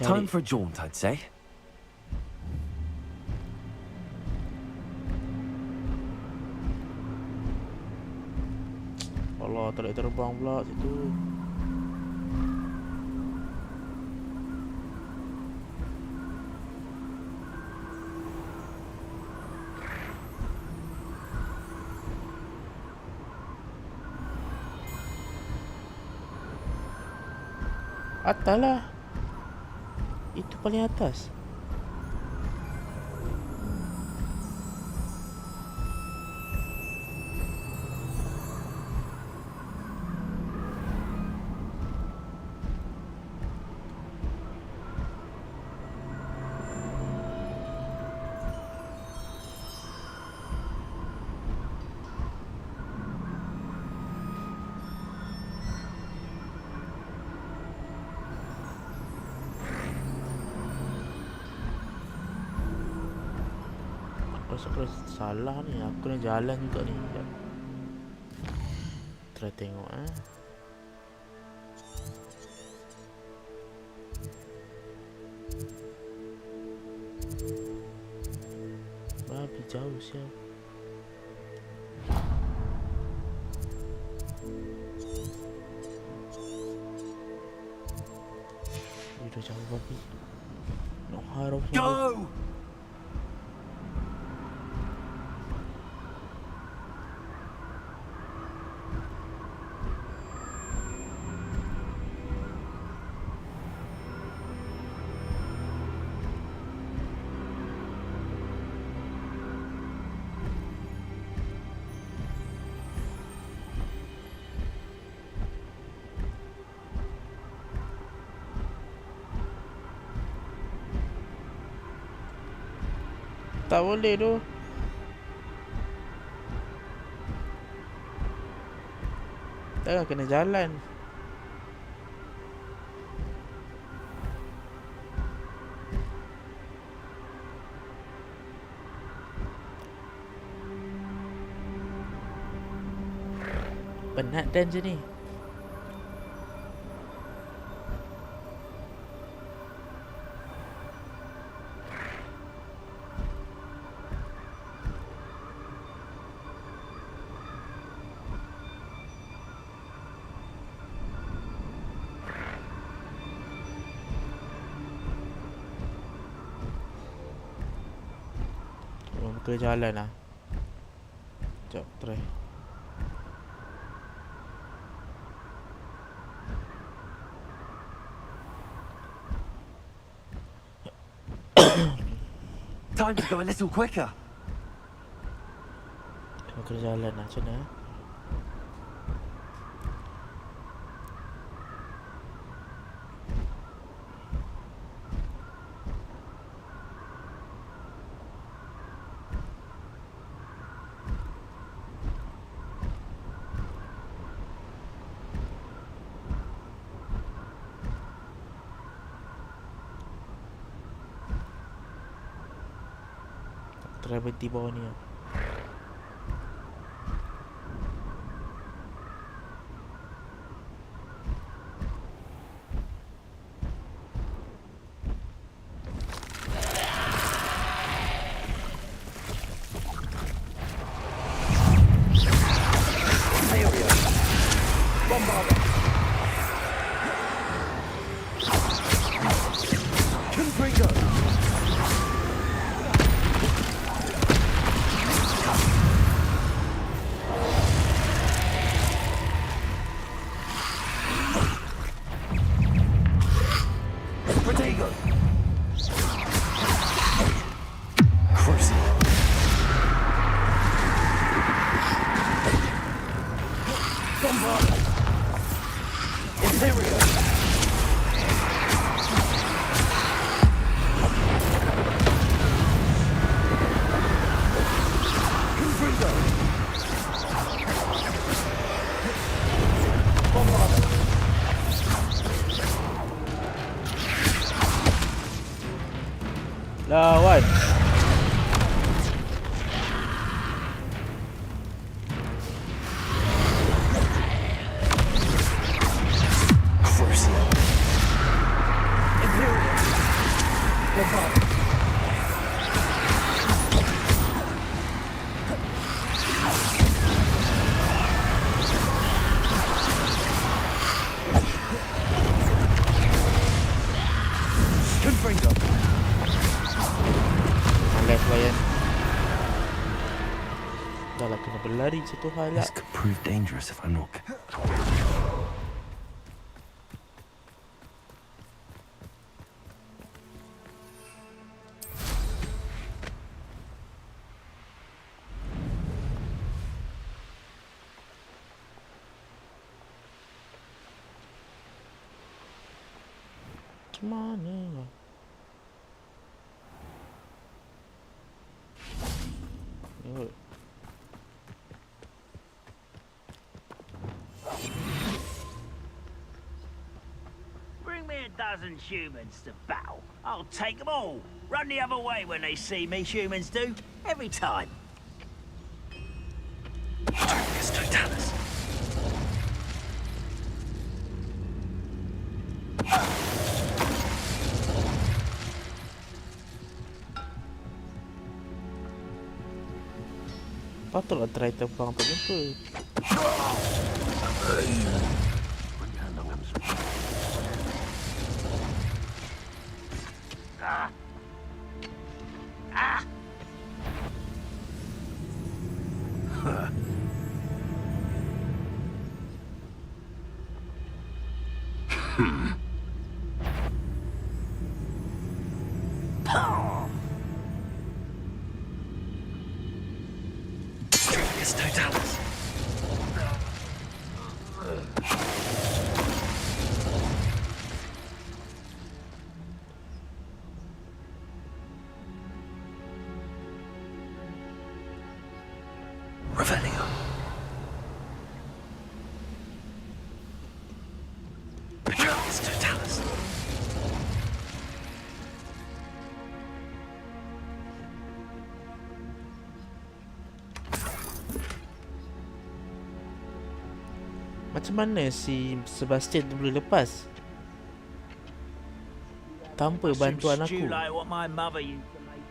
Time for a jaunt, I'd say. Allah, tak boleh terbang pula situ. Atas lah. Itu paling atas. Aku rasa salah ni. Aku nak jalan juga ni. Sekejap. Try tengok Babi jauh siap. Dah jauh babi. Nak harap Go! Tak boleh tu. Takkan kena jalan. Penat dan je ni. Ke jalan lah. Sekejap, try. Time to go a little quicker. Ke jalan lah, macam mana? Try berhenti bawah ni lah. Lawan. Malas layan. Dah lah kena berlari satu hal lah. This could prove dangerous if I'm not. Mana? Oh. Bring me a dozen humans to battle. I'll take them all. Run the other way when they see me, humans do. Every time. Patutlah try terbang tak jumpa. Macam mana si Sebastian tu boleh lepas tanpa bantuan aku? Stew like what my mother used to make.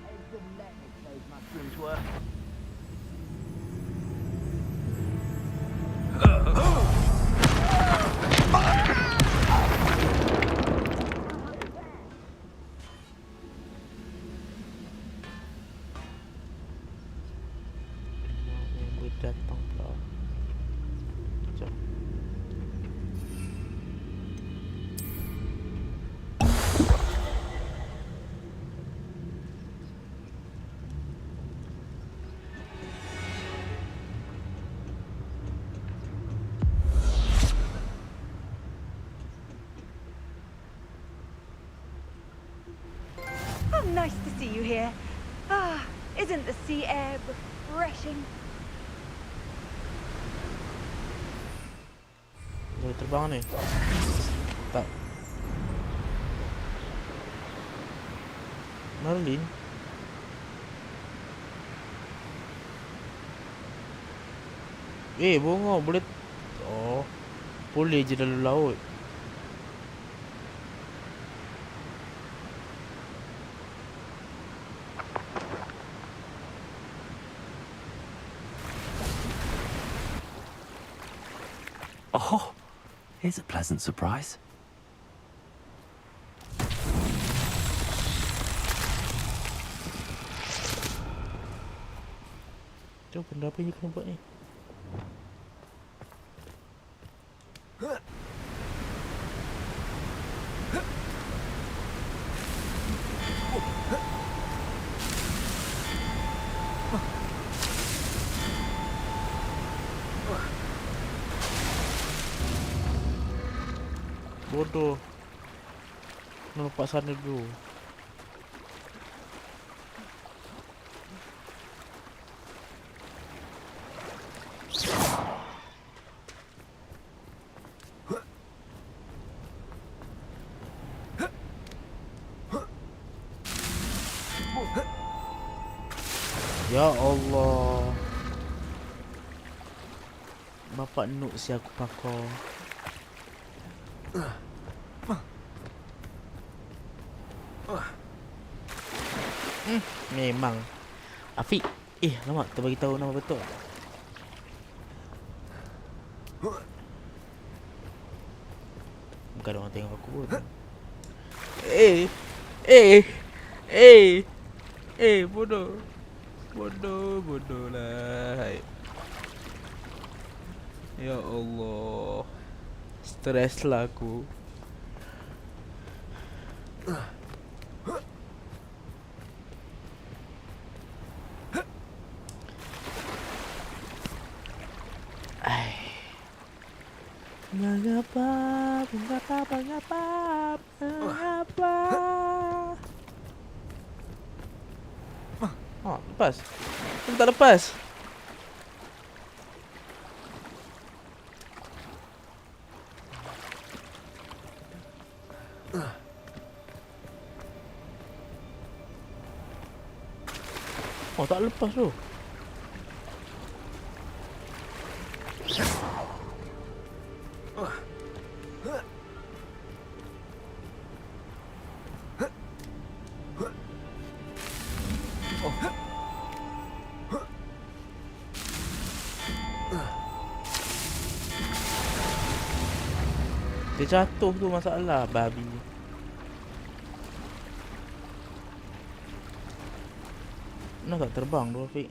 Eggs and lettuce those mushrooms were. Datang pula. Sekejap. How nice to see you here. Ah, isn't the sea air refreshing? Boleh terbang ni? Tak. Merlin? Bunga boleh. Oh, boleh je dalam laut. Oh, here's a pleasant surprise. Jom, benda apa yang kena buat ni? Bodoh. Kena lompat sana dulu. Ya Allah. Bapak nuk si aku pakar. Memang Afiq. Lama terbagi tahu nama betul. Bukan orang tengok aku pun. Bodoh. Bodoh lah. Ya Allah. Stres lah aku. Mengapa? Oh, lepas. Kenapa tak lepas? Oh, tak lepas tu. Dia jatuh tu masalah, babi. Nak tak terbang tu, Afiq?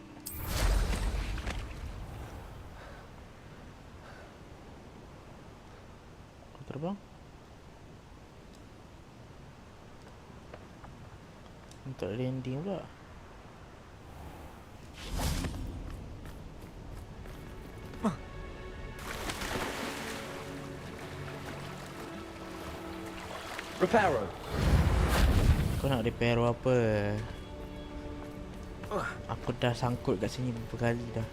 Kau terbang? Tak landing pula. Reparo. Kau nak reparo apa? Aku dah sangkut kat sini beberapa kali dah.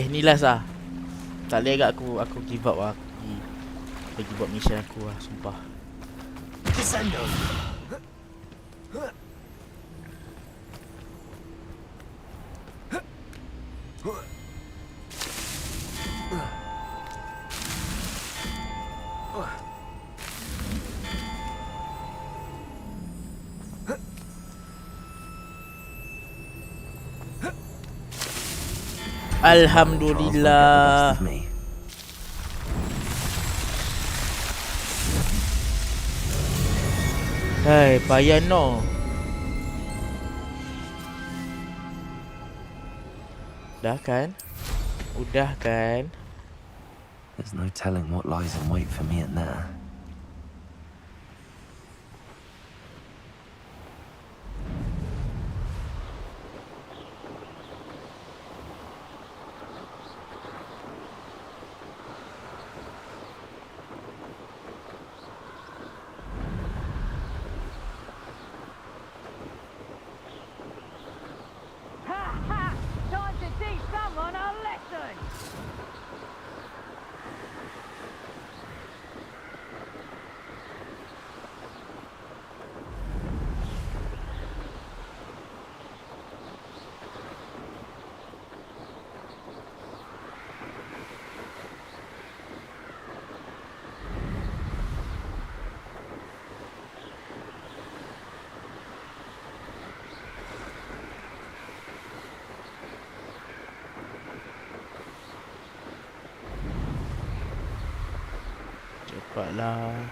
Ni last lah. Tak boleh agak aku give up lah. Pergi buat mission aku lah, sumpah. Descendo. Alhamdulillah. Hai, payah no. Dah kan? Udah kan? There's no telling what lies in wait for me in there. Cepatlah.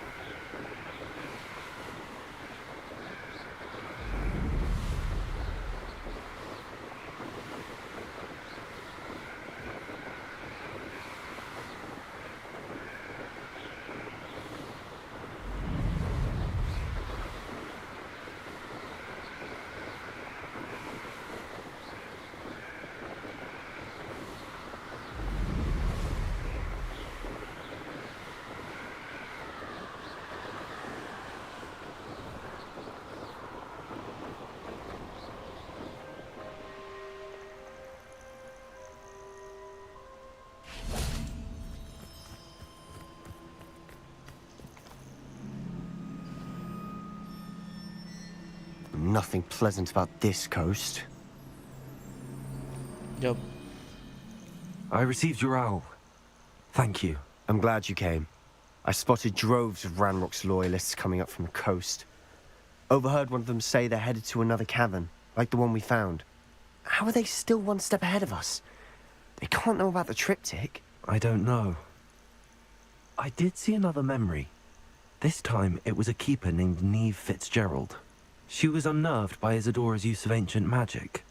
Nothing pleasant about this coast. Jom. I received your owl. Thank you. I'm glad you came. I spotted droves of Ranrock's loyalists coming up from the coast. Overheard one of them say they're headed to another cavern, like the one we found. How are they still one step ahead of us? They can't know about the triptych. I don't know. I did see another memory. This time, it was a keeper named Neve Fitzgerald. She was unnerved by Isadora's use of ancient magic.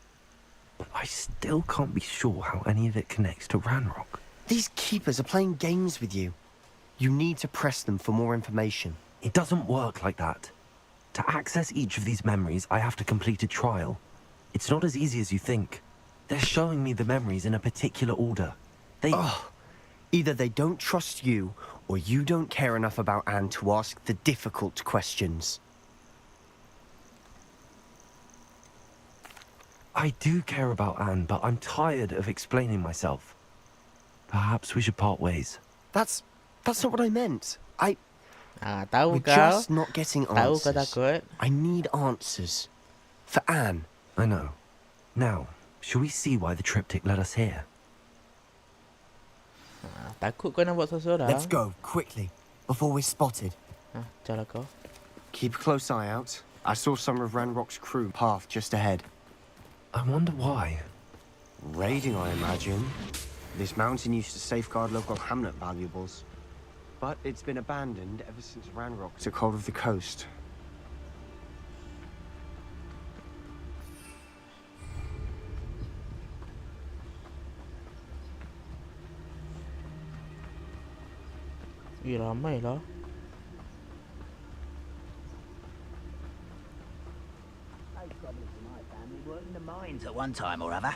But I still can't be sure how any of it connects to Ranrock. These keepers are playing games with you. You need to press them for more information. It doesn't work like that. To access each of these memories, I have to complete a trial. It's not as easy as you think. They're showing me the memories in a particular order. Either they don't trust you, or you don't care enough about Anne to ask the difficult questions. I do care about Anne, but I'm tired of explaining myself. Perhaps we should part ways. That's not what I meant. Tahu We're kau? just not getting Tahu kau answers. takut? I need answers. For Anne. I know. Now, shall we see why the triptych led us here? Takut kau nak buat seorang-seorang? Let's go, quickly, before we're spotted. Jalan kau. Keep a close eye out. I saw some of Ranrock's crew path just ahead. I wonder why. Raiding, I imagine. This mountain used to safeguard local hamlet valuables. But it's been abandoned ever since Ranrock took hold of the coast. Ramai lah. Those goblins in my family worked in the mines at one time or other.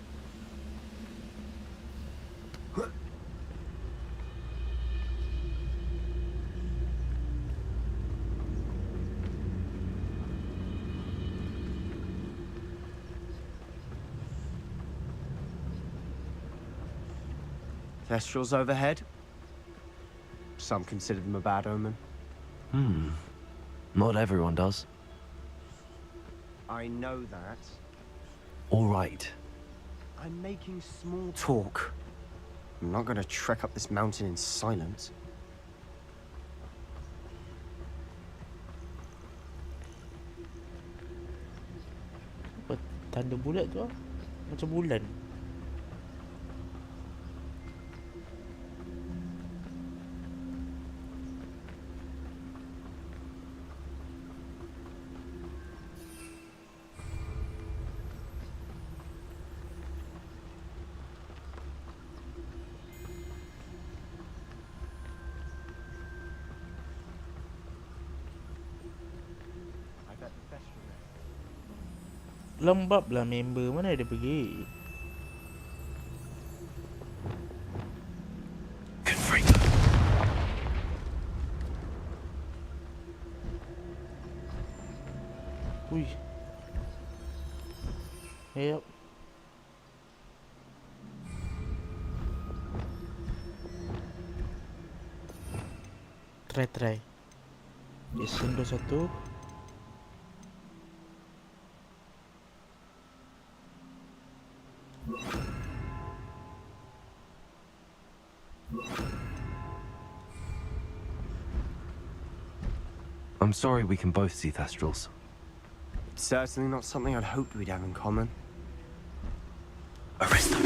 Thestrals overhead. Some consider them a bad omen. Not everyone does. I know that. All right. I'm making small talk. I'm not gonna trek up this mountain in silence. Apa tanda bulat tu ah? Macam bulan. Lembab lah member. Mana dia pergi? Ui. Yep. Try. Jason 21. I'm sorry we can both see Thestrals. It's certainly not something I'd hoped we'd have in common. Arrest them.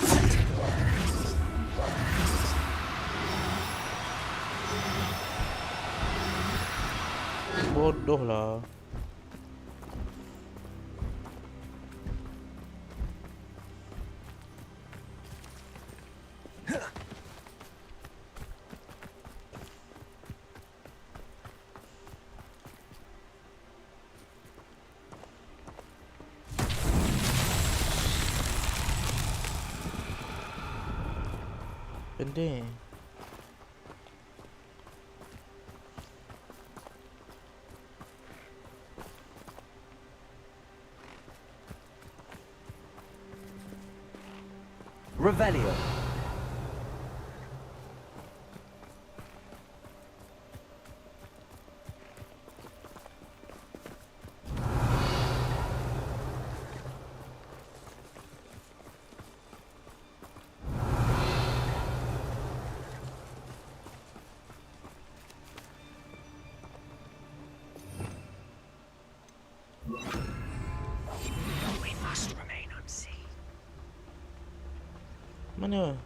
Bodoh lah. Pendek. Revelio. We must remain unseen. Mana?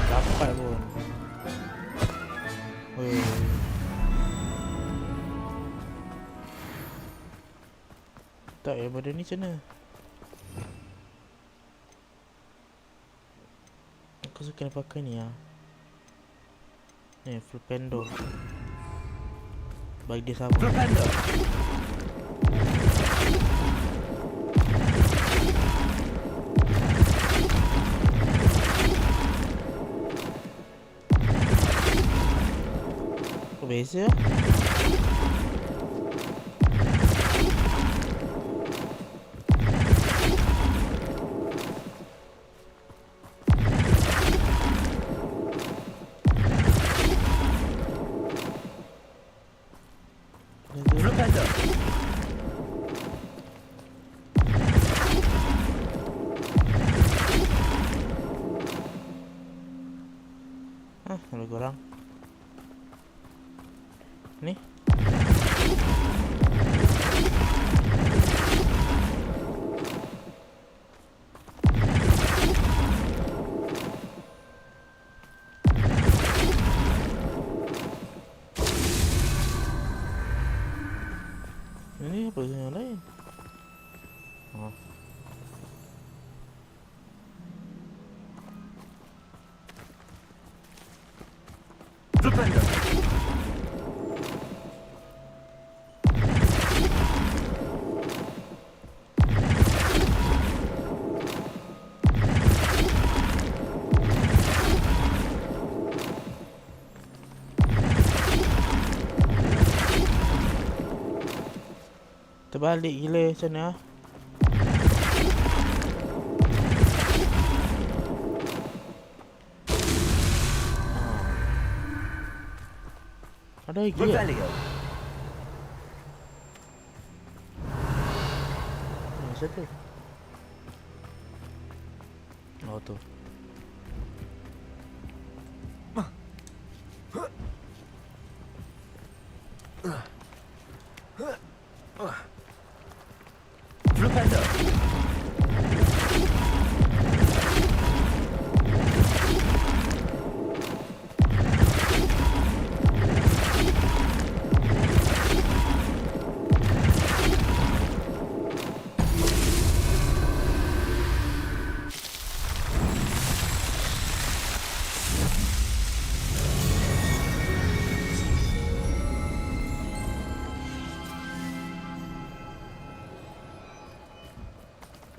Dapat pun. Tak ya, benda ni macam mana? Aku suka nak pakai ni lah. Ni, full pendo. Bagi dia sama. Full pendo. Kau beza? Ada korang. Ni. Ini apa yang lain? Oh. Flipendo. Terbalik gila macam mana? Ada lagi Revelio. Satu. Oh tu. Flipendo.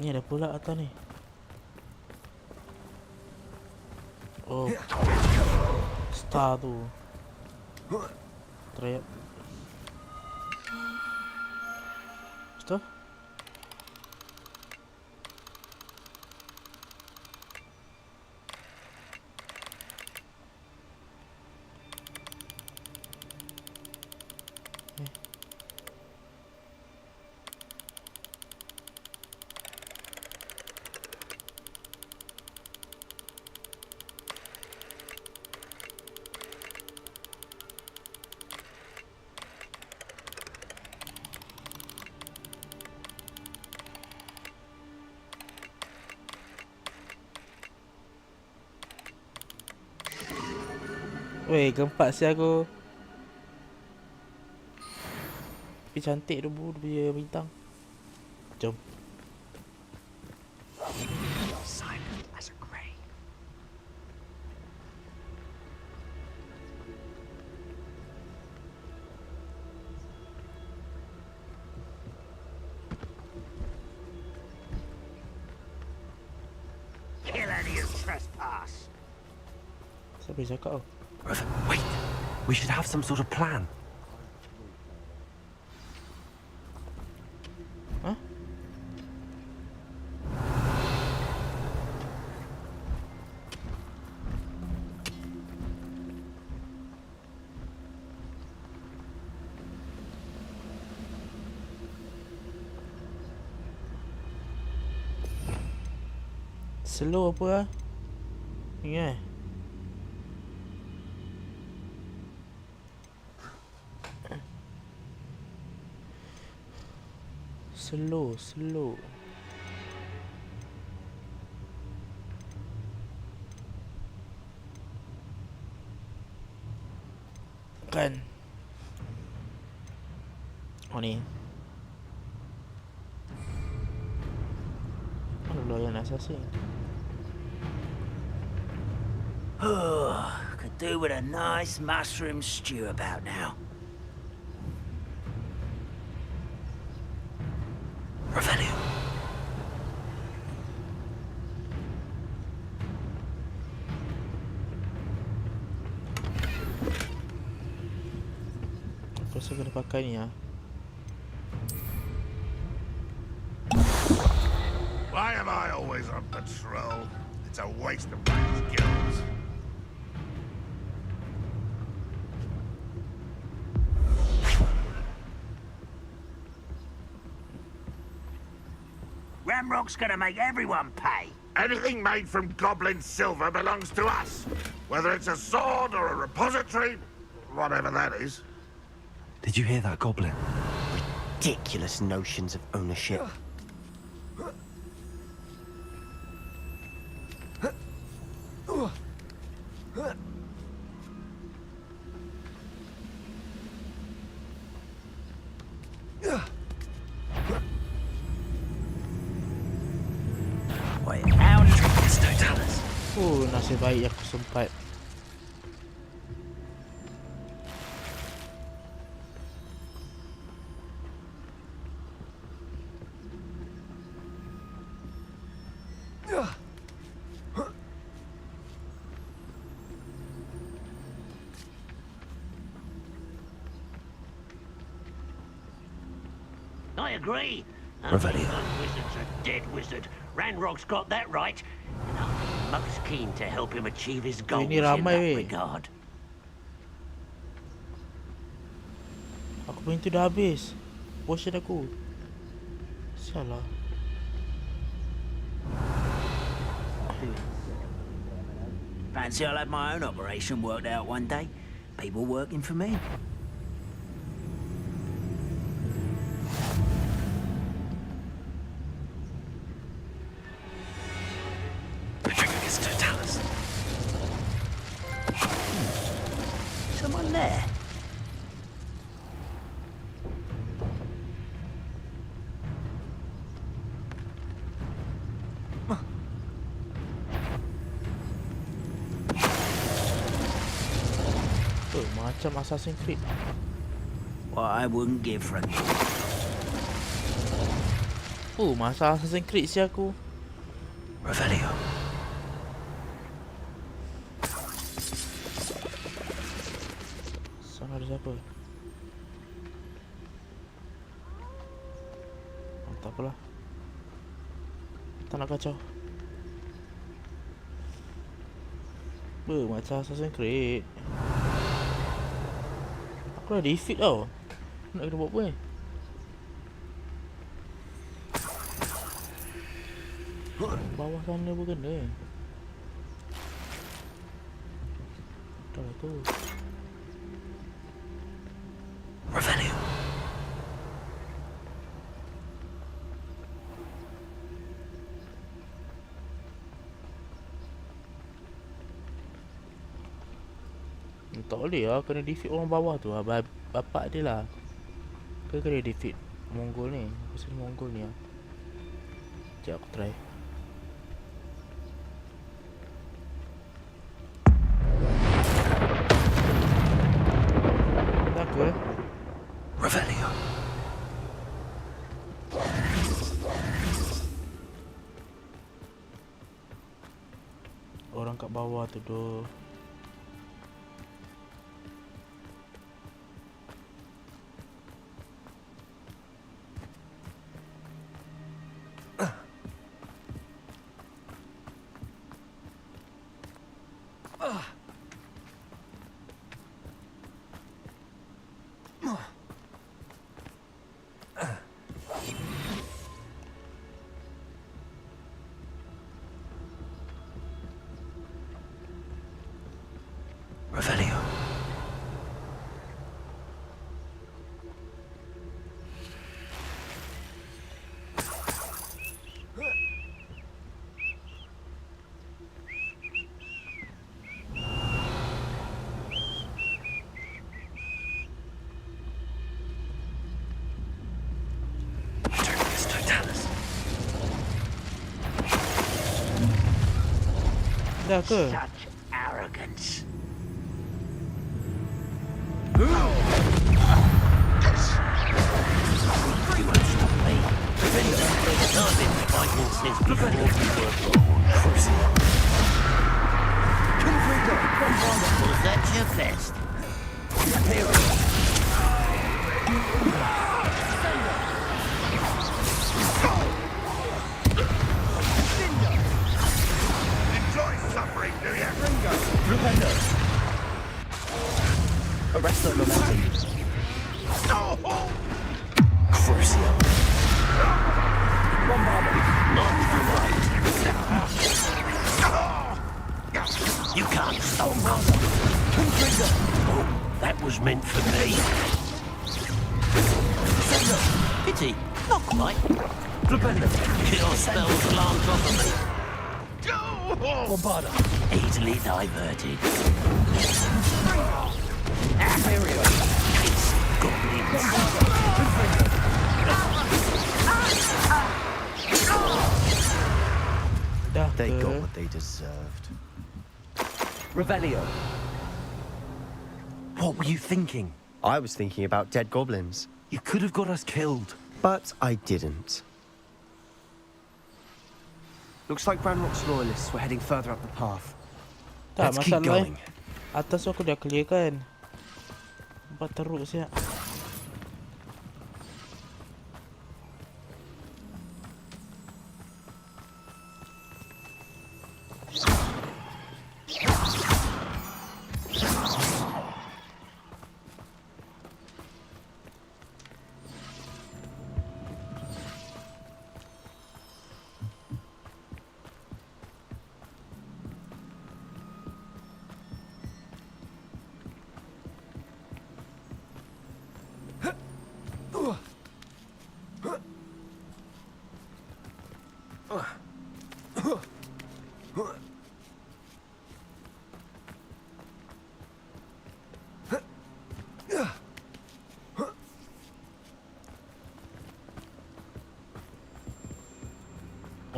Ni ada pula atas ni. Oh. Star tu. Teriak. Stop. Weh, gempak si aku. Tapi cantik tu bu, dia punya bintang. Jom. Silent as a grave. Kill any who trespass. Siapa yang cakap tu? Wait, we should have some sort of plan. Huh? Slow apa lah? Ni Slow. Kan. Oh ni. Mana pula yang assassin? Could do with a nice mushroom stew about now. Revelio. Aku rasa kena pakai ni lah. Why am I always on patrol? It's a waste of my skills. Ramrock's gonna make everyone pay. Anything made from goblin silver belongs to us. Whether it's a sword or a repository, whatever that is. Did you hear that, Goblin? Ridiculous notions of ownership. Wait, how did you tell us? Nasib baik aku sempat. I agree. Revelio. Wizard's a dead wizard. Ranrock's got that right. And I'm most keen to help him achieve his goals in that regard. Aku punya tu dah habis. Potion aku. Sialah. Fancy I'll have my own operation worked out one day. People working for me. Someone there. Oh, macam Assassin's Creed. What I wouldn't give for a... Oh, masa Assassin's Creed si aku. Revelio. Sana ada siapa? Oh, tak apalah. Tak nak kacau. Macam Assassin's Creed. Aku dah defeat tau. Nak kena buat apa ni? Bawah sana pun kena. Dah lah tu. Revelio. Tak boleh lah, kena defeat orang bawah tu lah. Bapak dia lah. Kena defeat Mongol ni. Pasal Mongol ni lah. Sekejap aku try. Tak ke? Revelio. Orang kat bawah tu doh. Revelio. Dah ke? Such arrogance. You won't stop me. Revelio. I've been fighting since before you were born. Was that your best? Enjoy suffering, do you? Rupendo. Arrest that momentum. Crucio. You can't stop us. Oh, that was meant for me. Pity, not quite. Your spell's alarmed off of me. Bombarda. Easily diverted. They got what they deserved. Revelio. What were you thinking? I was thinking about dead goblins. You could have got us killed. But I didn't. Looks like Ranrock's loyalists were heading further up the path. Tak, Let's keep masalah going. atas aku dah clear kan. Nampak teruk siap.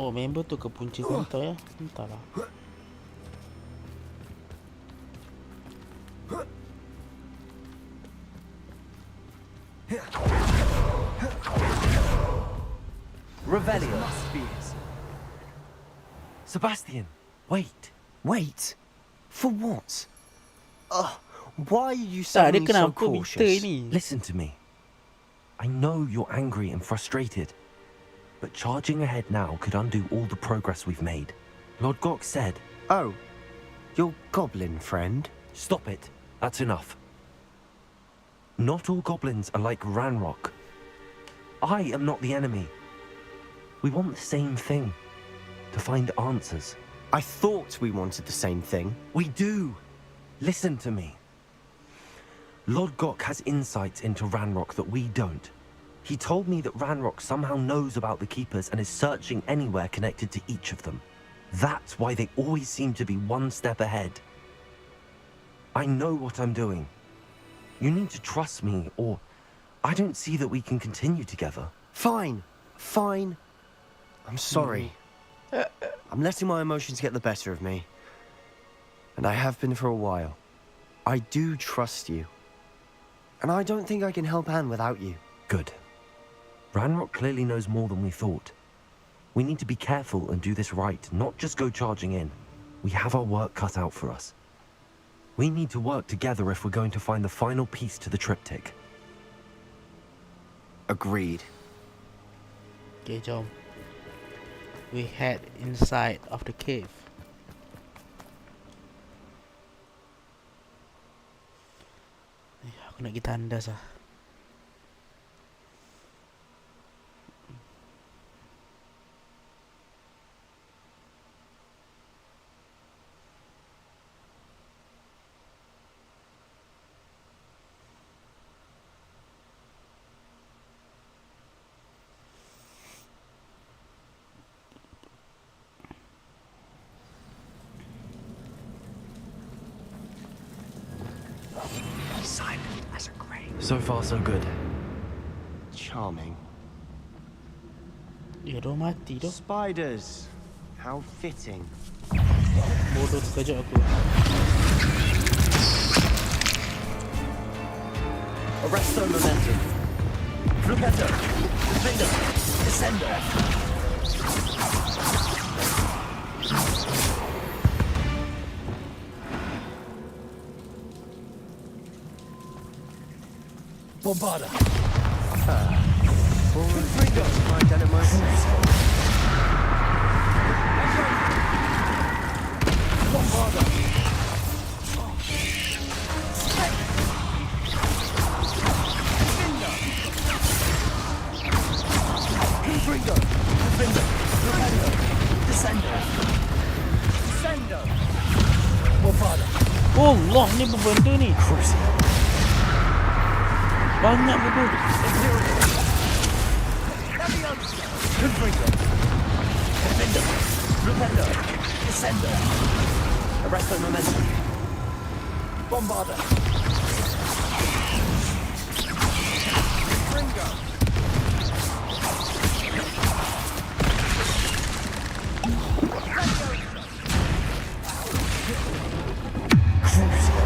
Oh, member tu ke punca kantor ya? Entahlah. Revelio. Sebastian, wait. Wait? For what? Why are you Tak, dia sounding so kenapa bitter cautious? ni? Listen to me. I know you're angry and frustrated, but charging ahead now could undo all the progress we've made. Lord Gok said... Oh, your goblin friend? Stop it. That's enough. Not all goblins are like Ranrock. I am not the enemy. We want the same thing. To find answers. I thought we wanted the same thing. We do. Listen to me. Lord Gok has insights into Ranrock that we don't. He told me that Ranrock somehow knows about the Keepers and is searching anywhere connected to each of them. That's why they always seem to be one step ahead. I know what I'm doing. You need to trust me, or I don't see that we can continue together. Fine. Fine. I'm sorry. I'm letting my emotions get the better of me. And I have been for a while. I do trust you. And I don't think I can help Anne without you. Good. Ranrock clearly knows more than we thought. We need to be careful and do this right, not just go charging in. We have our work cut out for us. We need to work together if we're going to find the final piece to the triptych. Agreed. Okay, jom. We head inside of the cave. Aku nak pergi tandas lah. Silent as a grave. So far, so good. Charming. Dia dah mati tu. Spiders. How fitting. Bodoh terkejut aku. Arresto momentum. Flupeto. Defender. Descender. Bombarda. Forward. My dynamos. Bombarda. Confringo. Defender. Defender. Descender. Descender. Bombarda. Oh Allah, ni berbenda ni. Banyak betul. Confringo. Defender. Defender. Descender. Arresto momentum. Bombarda. Confringo. Crucial.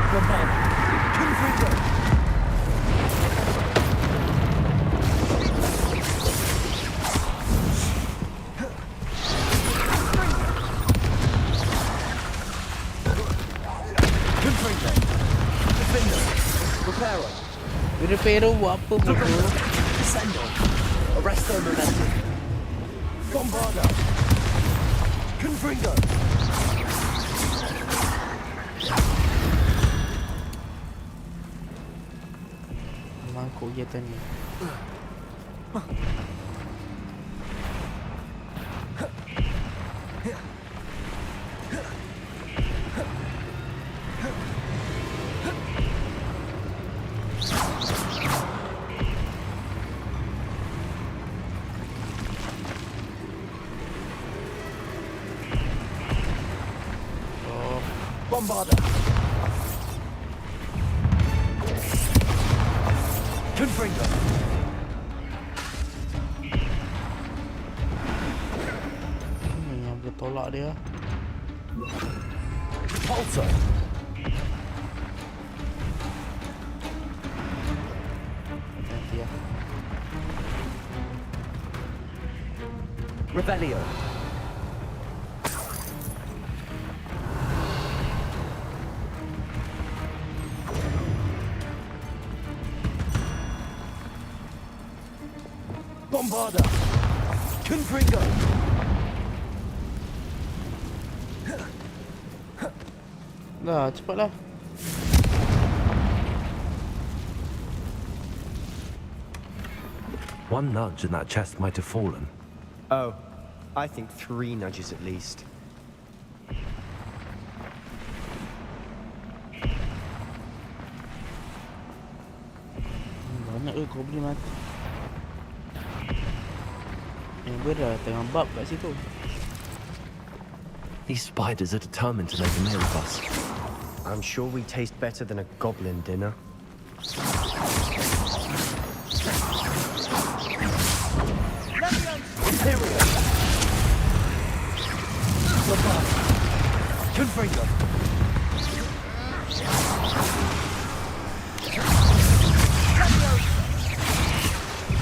Bombarda. Confringo. Reparo buat apa bodoh? Descendo. Arresto momentum. Bombarda. Confringo. Mangkuk je tadi. Bombarda. Confringo. Yang boleh tolak dia. Pulsar. Nanti ya. Rebellion. Bombarda. Confringo. Dah, cepatlah. One nudge and that chest might have fallen. Oh, I think 3 nudges at least. Banyak ke kau boleh mati. Amber dah tengah bab kat situ. These spiders are determined to make a meal of us. I'm sure we taste better than a goblin dinner. Confringo.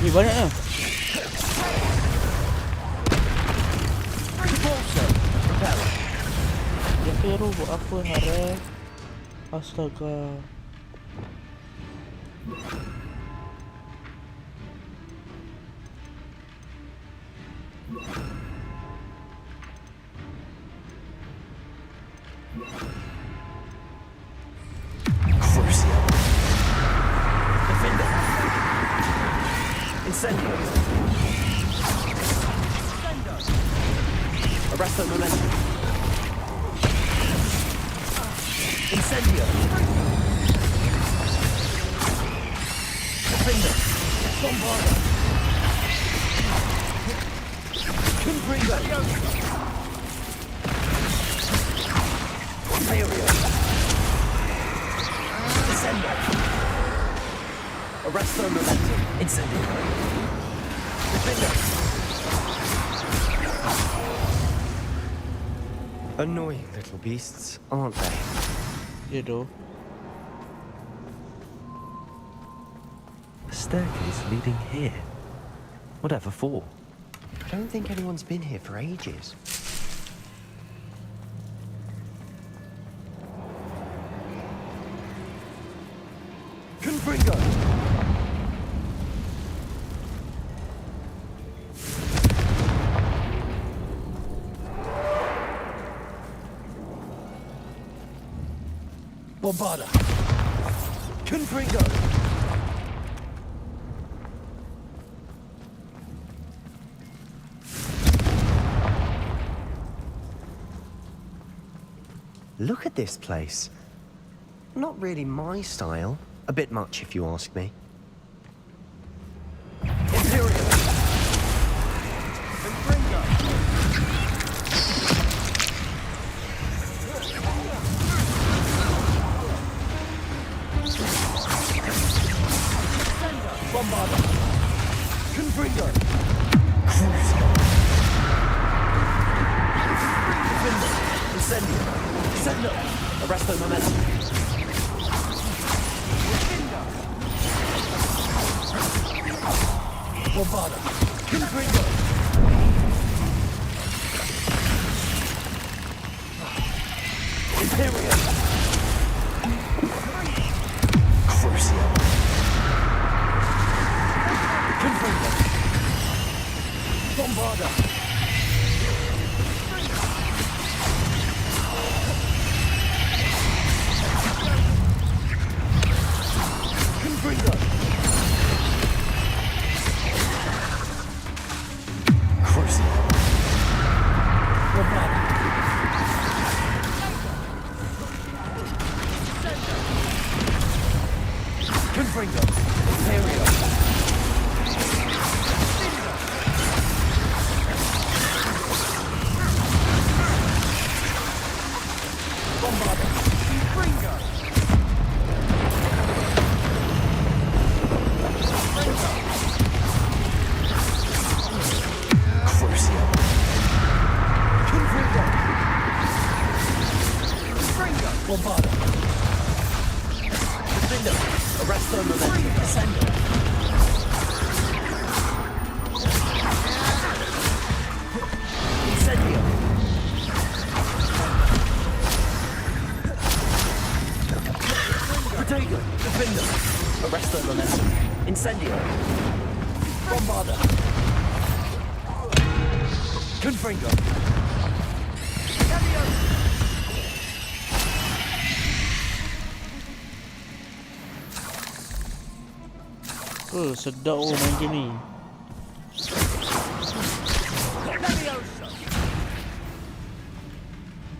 Ni banyaknya. Ya Hero buat apa Hare? Astaga. Incendio. Arresto momentum. Incendio. Defender. Bombarda. Confringo. Ontario. Incendio. Arresto momentum. Incendio. Defender. Annoying little beasts, aren't they? You do. A staircase leading here. Whatever for? I don't think anyone's been here for ages. Confringo. Bombarda. Confringo. Look at this place. Not really my style. A bit much, if you ask me. Imperial. Confringo. Bombarda. Confringo. Defender. Incendio. Sendo. Arresto momentum. Bombarda. Confringo. Imperial. Crucial. Confringo. Bombarda. Confringo. Crucial. Bombarda. Confringo. Imperial. Bombarda. Confringo. Crucial. Confringo. Confringo. Bombarda. Defender. Arresto momentum. Ascendo. Incendio. Protego. Defender. Arresto momentum. Incendio. Bombarda. Confringo. Sedap main game ni.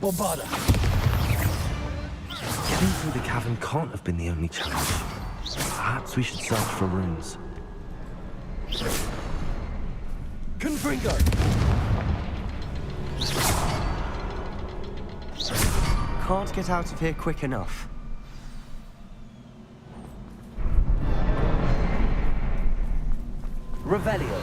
Bombarda. Getting through the cavern can't have been the only challenge. Perhaps we should search for runes. Confringo. can't get out of here quick enough. Revelio.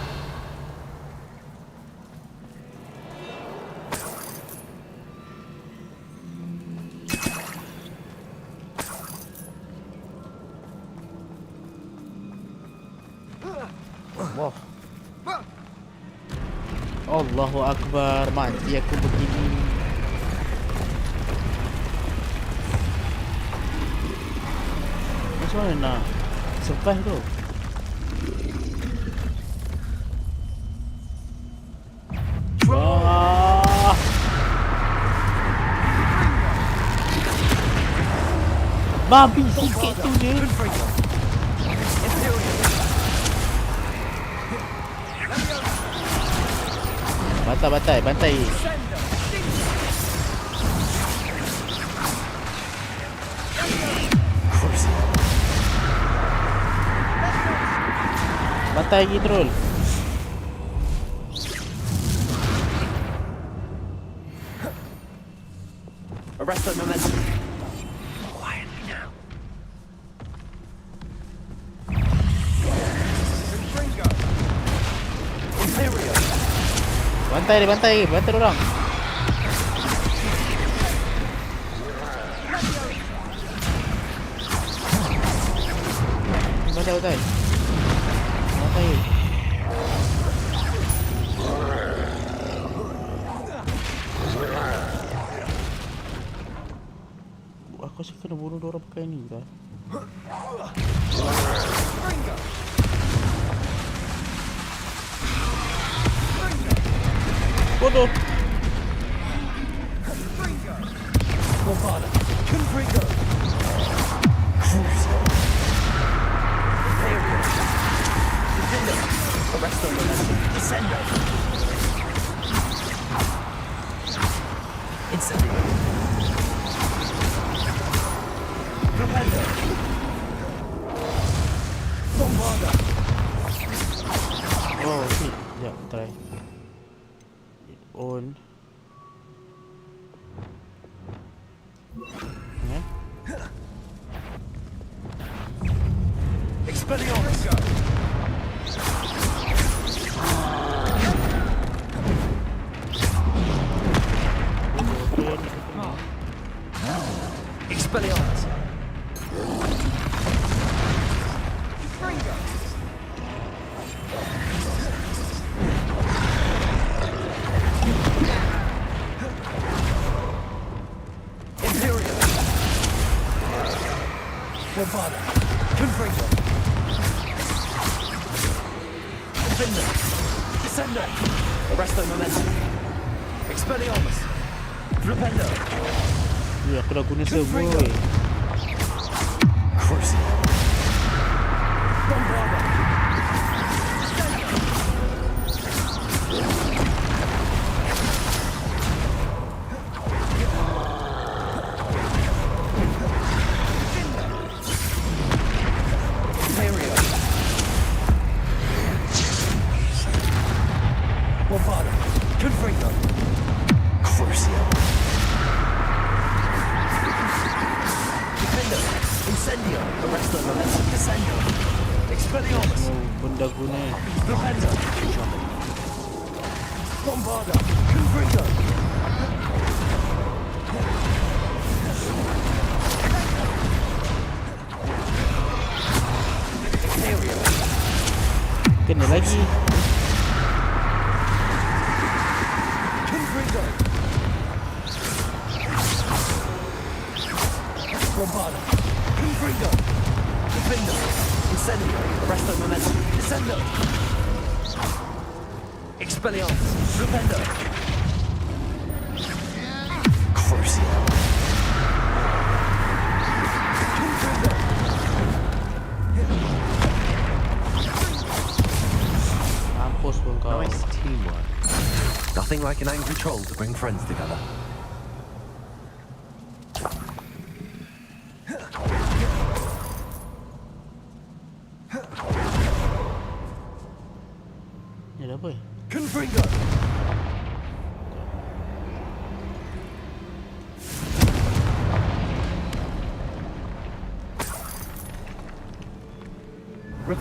Wah. Allahu Akbar, mati aku begini. Macam mana nak survive tu? Wah. Babi sikit tu je. Bantai. Bantai lagi troll. Arrest that momentum. Quietly now. Imperial. Bantai orang. Bantai. Aku rasa kena bunuh dua orang pakai ni dah. Bodoh. Oh, shit. Sekejap, try. On. Expelliarmus. Expelliarmus. Imperial. Bombarda. Confringo. Defender. Descender. Arresto momentum. Expelliarmus. Flipendo. Ya, aku dah guna server. Crucial. Bombarda. Bombarda. Confringo. Crucial. Defender. Incendio. Arresto momentum. Descendo. Expelliarmus. Benda guna. Flipendo. Bombarda. Confringo. Kena lagi. Confringo. Bombarda. Confringo. Defender. Incendio. Arresto momentum. Descendo. Expelliarmus. Flipendo. Crucial. Confringo. Mampus pun kau. Nice teamwork. Nothing like an angry troll to bring friends together. Ni ada apa?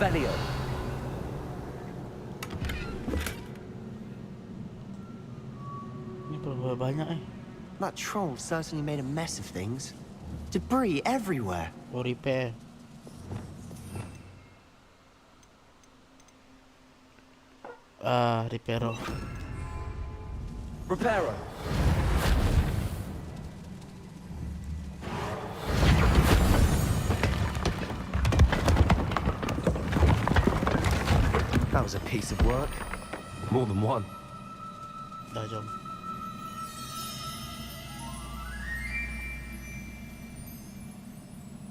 Revelio. Ni berapa banyak That troll certainly made a mess of things. Debris everywhere. Oh, repair. Reparo. Reparo. That was a piece of work. More than one. Dah jom.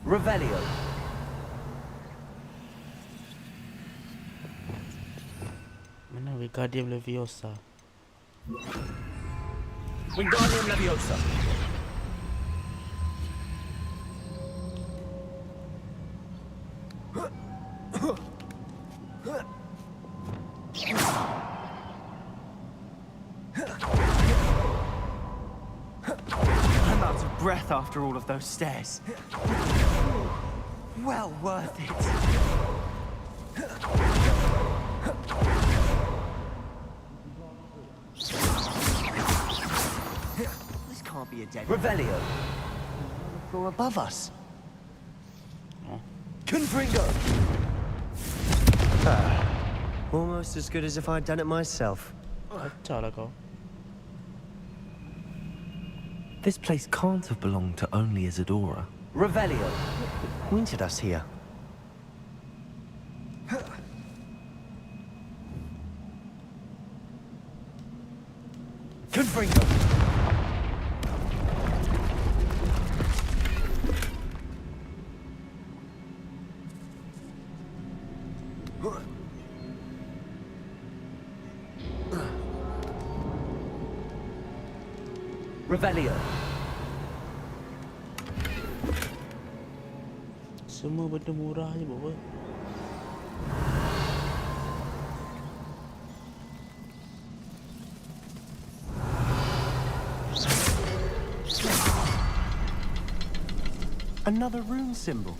Revelio. Mana Wingardium Leviosa? Wingardium Leviosa. I'm out of breath after all of those stairs. Well worth it. This can't be a dead Revelio. The floor above us. Confringo. Almost as good as if I'd done it myself. Kacau lah kau. This place can't have belonged to only Isadora. Revelio. Pointed us here. Confringo. Revelio. Semua benda murah je buat. Another rune symbol.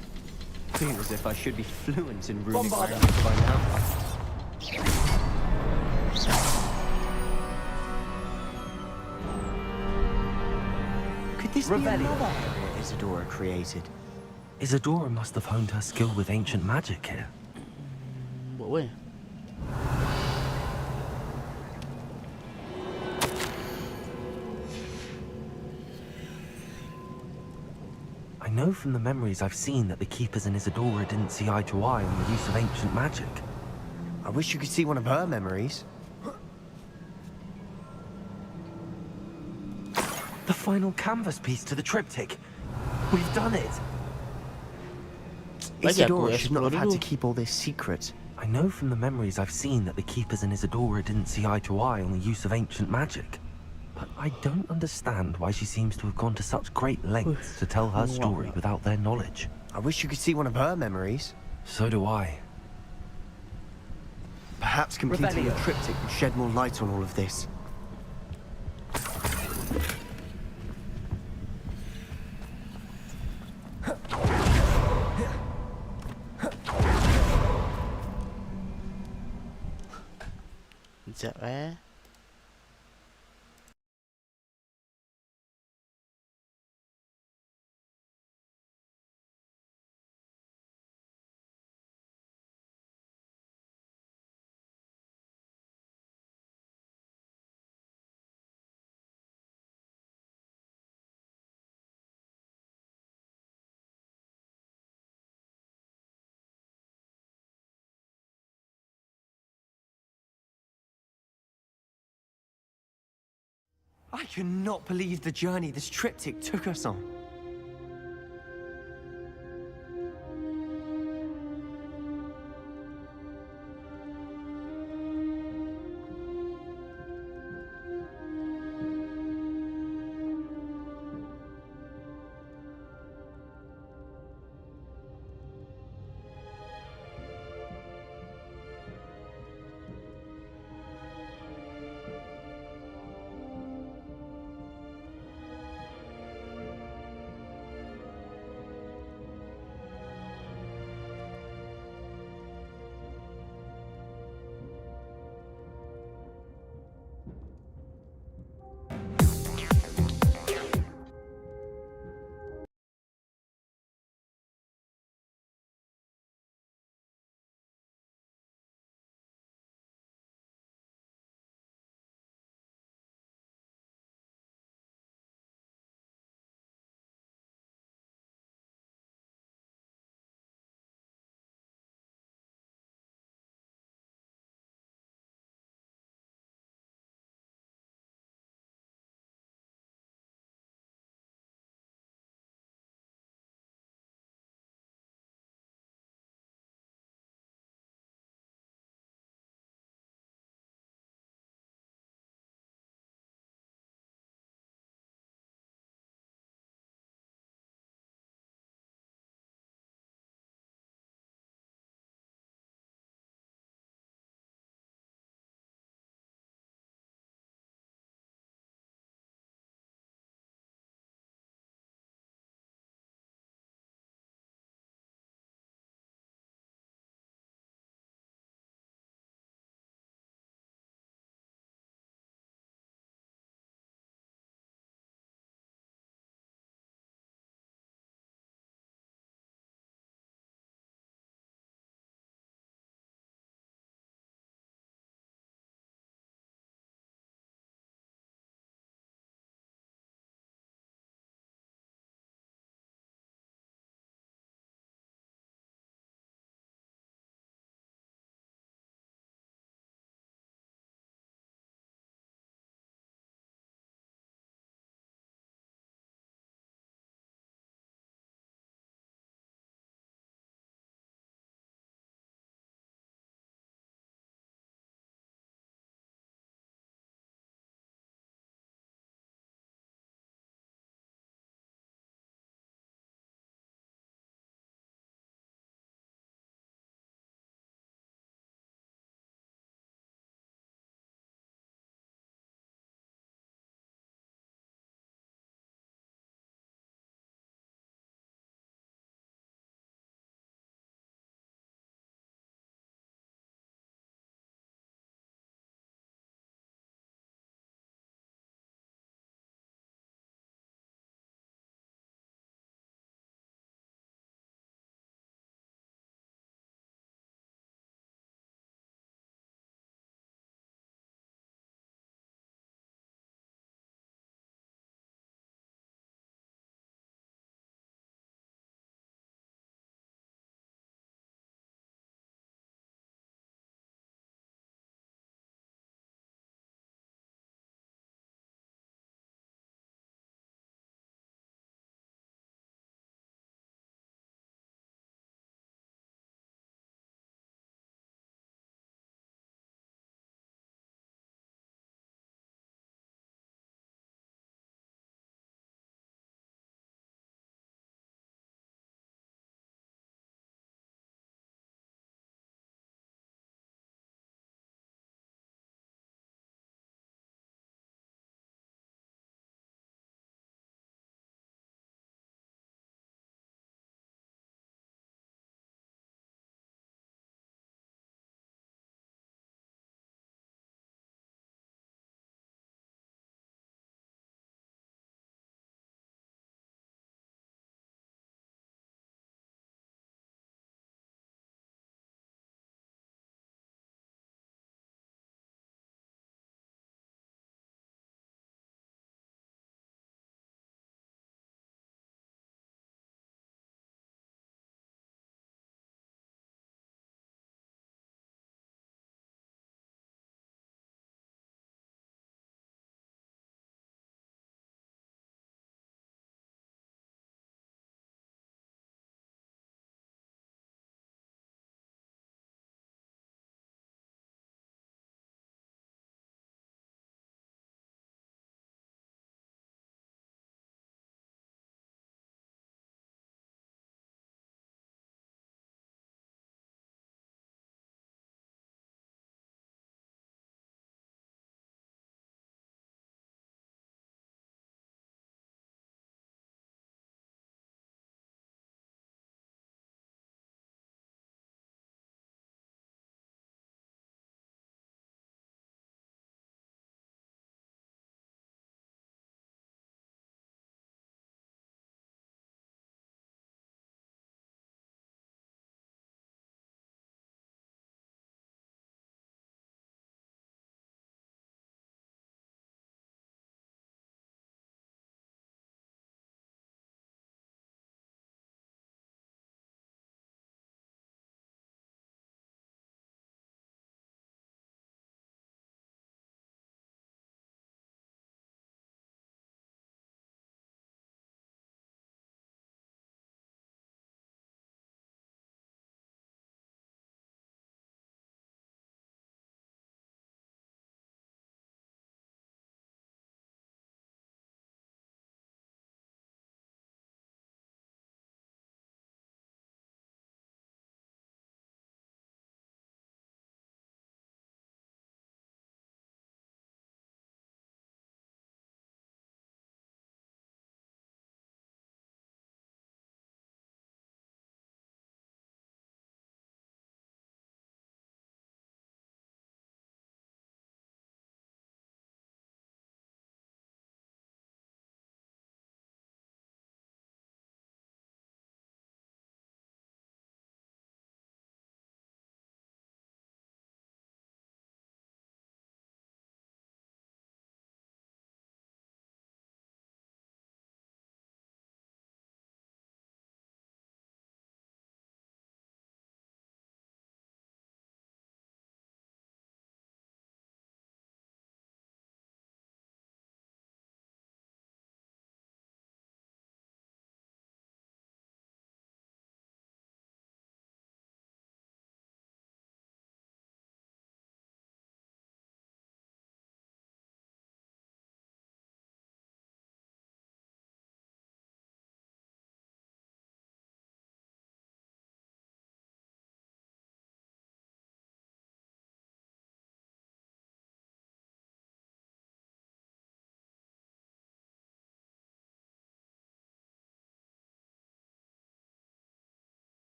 Feel as if I should be fluent in runic Bombarda. language by now. Could this be Revelio. another area Isadora created? Isadora must have honed her skill with ancient magic here. Buat weh. I know from the memories I've seen that the Keepers and Isadora didn't see eye to eye on the use of ancient magic. I wish you could see one of her memories. The final canvas piece to the triptych. We've done it. Isadora should not have had to keep all this secret. I know from the memories I've seen that the Keepers and Isadora didn't see eye to eye on the use of ancient magic. But I don't understand why she seems to have gone to such great lengths to tell her story without their knowledge. I wish you could see one of her memories. So do I. Perhaps completing the Revelio. triptych would shed more light on all of this. Sekejap I cannot believe the journey this triptych took us on.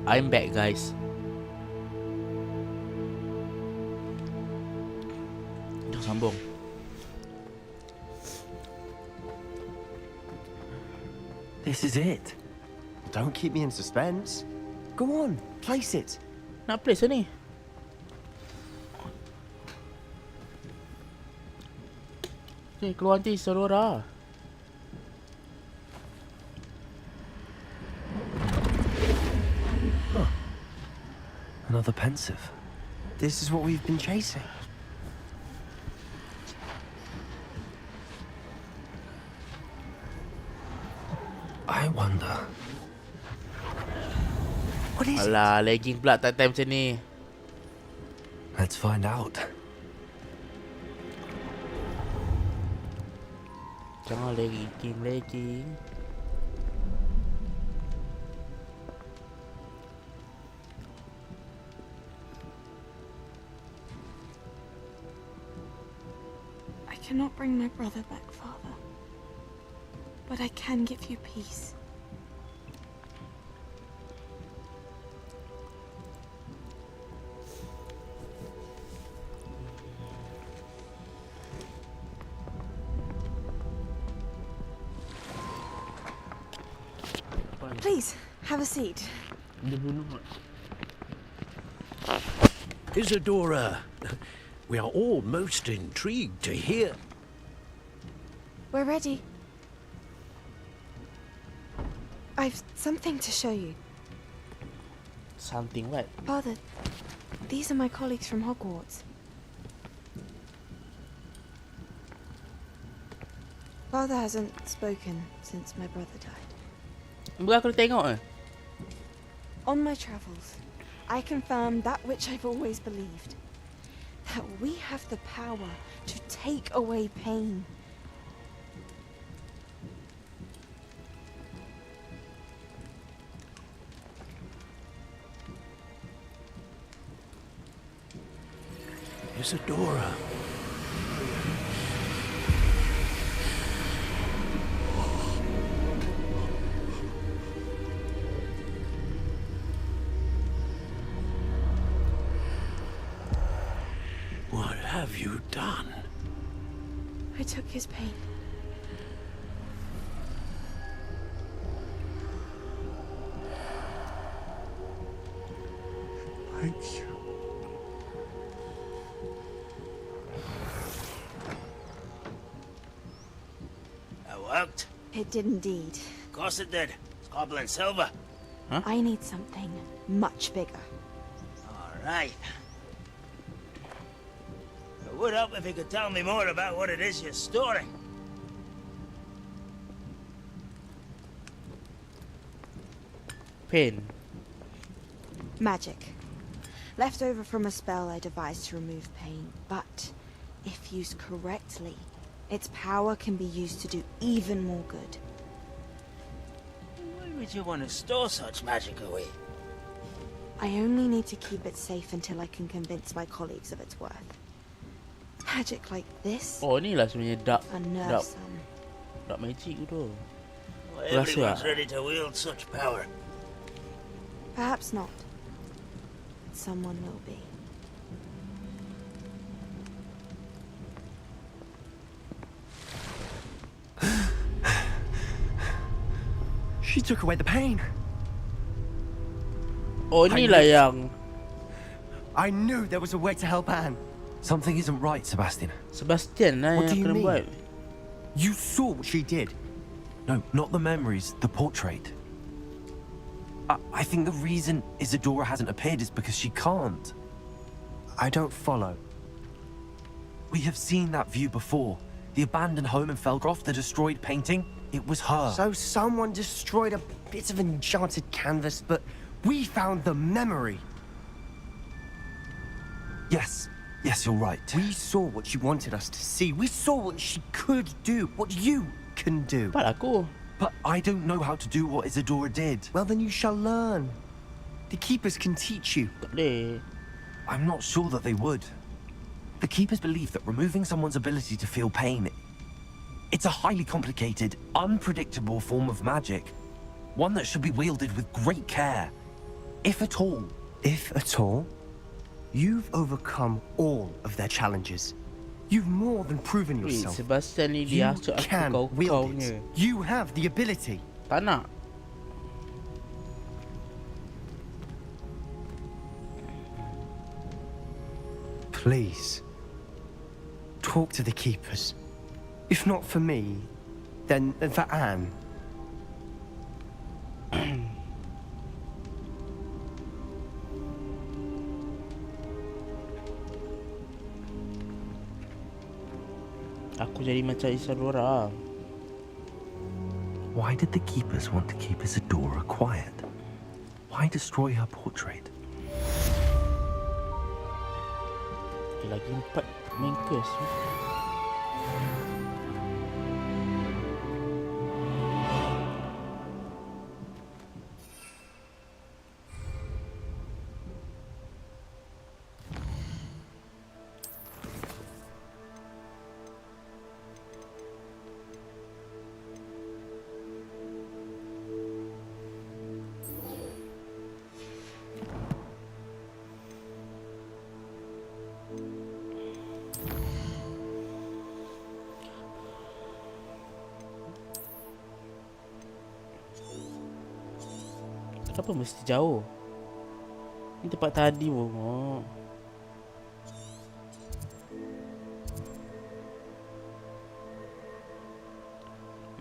I'm back, guys. Jom sambung. This is it. Don't keep me in suspense. Go on, place it. Nak place ni? Okay, keluar nanti Sorora. Another pensive. This is what we've been chasing. I wonder. What is Alah, lagging pula time macam ni. Let's find out. Jangan lagging. I cannot bring my brother back, Father. But I can give you peace. Please, have a seat. Isadora, we are all most intrigued to hear. We're ready. I've something to show you. Something what? Father, these are my colleagues from Hogwarts. Father hasn't spoken since my brother died. Bukan aku tengok eh. On my travels, I confirmed that which I've always believed. That we have the power to take away pain. Isadora. What have you done? I took his pain. Thank you. That worked. It did indeed. Of course it did. It's goblin silver. I need something much bigger. All right. It would help if you could tell me more about what it is you're storing. Pain. Magic. Left over from a spell I devised to remove pain, but if used correctly, its power can be used to do even more good. Why would you want to store such magic away? I only need to keep it safe until I can convince my colleagues of its worth. Magic like this Oh, ni lah sebenarnya dark unnerves some. dark magic tu. Well, Rasa everyone's tak? ready to wield such power. Perhaps not. Someone will be. She took away the pain. Oh, ni lah yang I knew there was a way to help Anne. Something isn't right, Sebastian. Sebastian lah What do yang you kena mean? buat. You saw what she did. No, not the memories, the portrait. I think the reason Isadora hasn't appeared is because she can't. I don't follow. We have seen that view before. The abandoned home in Felgroth, the destroyed painting, it was her. So someone destroyed a bit of enchanted canvas, but we found the memory. Yes, you're right. We saw what she wanted us to see. We saw what she could do, what you can do. Cepat aku. But I don't know how to do what Isadora did. Well, then you shall learn. The Keepers can teach you. Tak boleh. I'm not sure that they would. The Keepers believe that removing someone's ability to feel pain, it's a highly complicated, unpredictable form of magic. One that should be wielded with great care. If at all. If at all? You've overcome all of their challenges. You've more than proven Wait, yourself. Sebastian ni dia You asuk aku can kau wield nya. it. You have the ability. Tak nak. Please, talk to the keepers. If not for me, then for Anne. Aku jadi macam Isadora. Why did the keepers want to keep Isadora quiet? Why destroy her portrait? Lagi 4 main quest. Kenapa mesti jauh? Ni tempat tadi pun. Oh.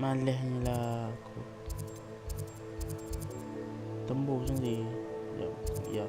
Malahnya lah aku. Tembus sendiri. Ya.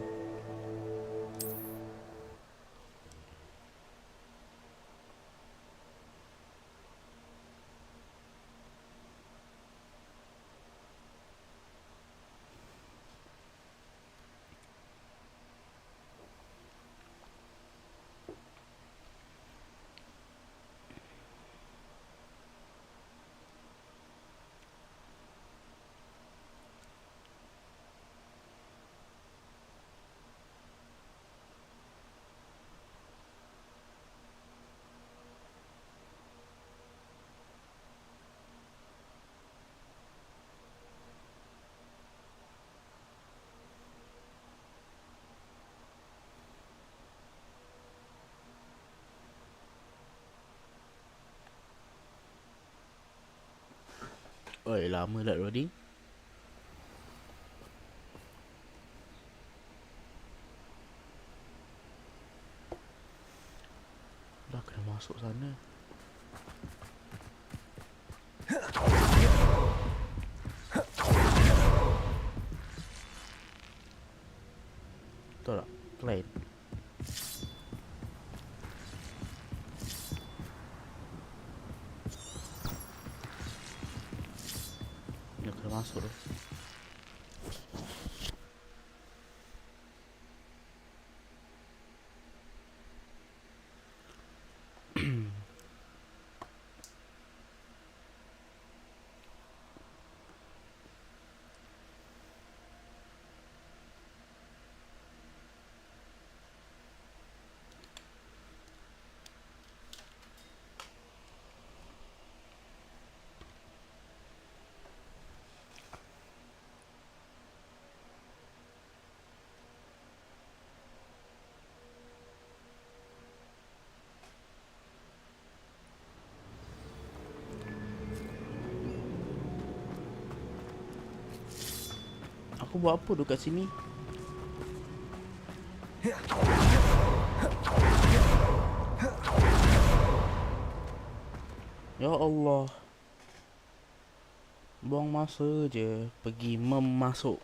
Oi, lama tak loading. Dah kena masuk sana. Betul tak? Lain. Dah kena masuk tu. Aku buat apa tu kat sini? Ya Allah. Buang masa je pergi memasuk.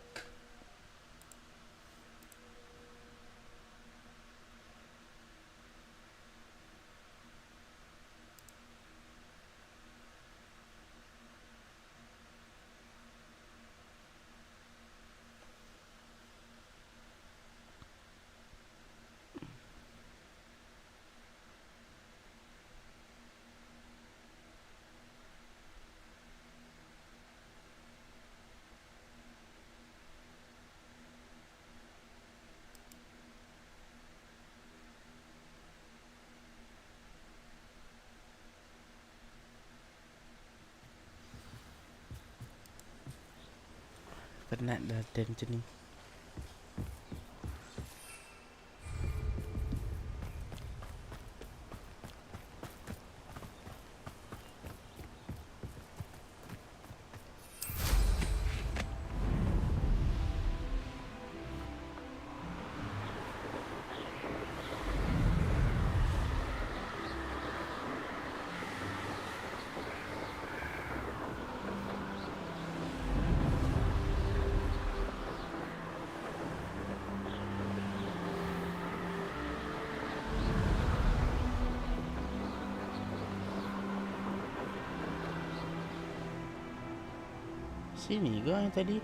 Penat dah dan macam ni. Sini ke yang tadi?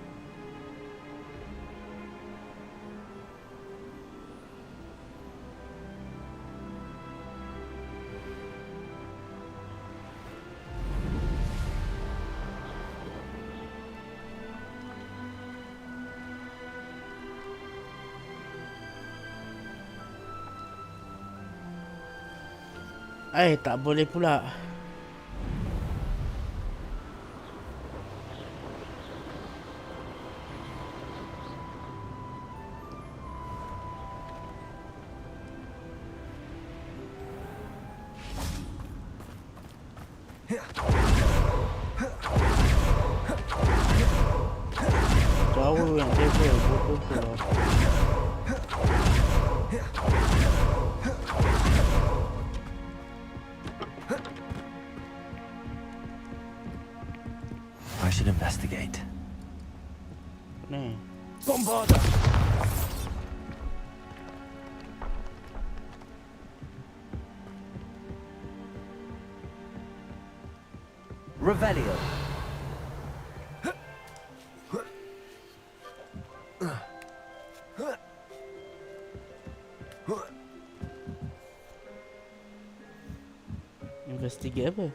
Tak boleh pula. Jauh yang level bodoh pula. I should investigate. Bombarda! Revelio. Investigate apa?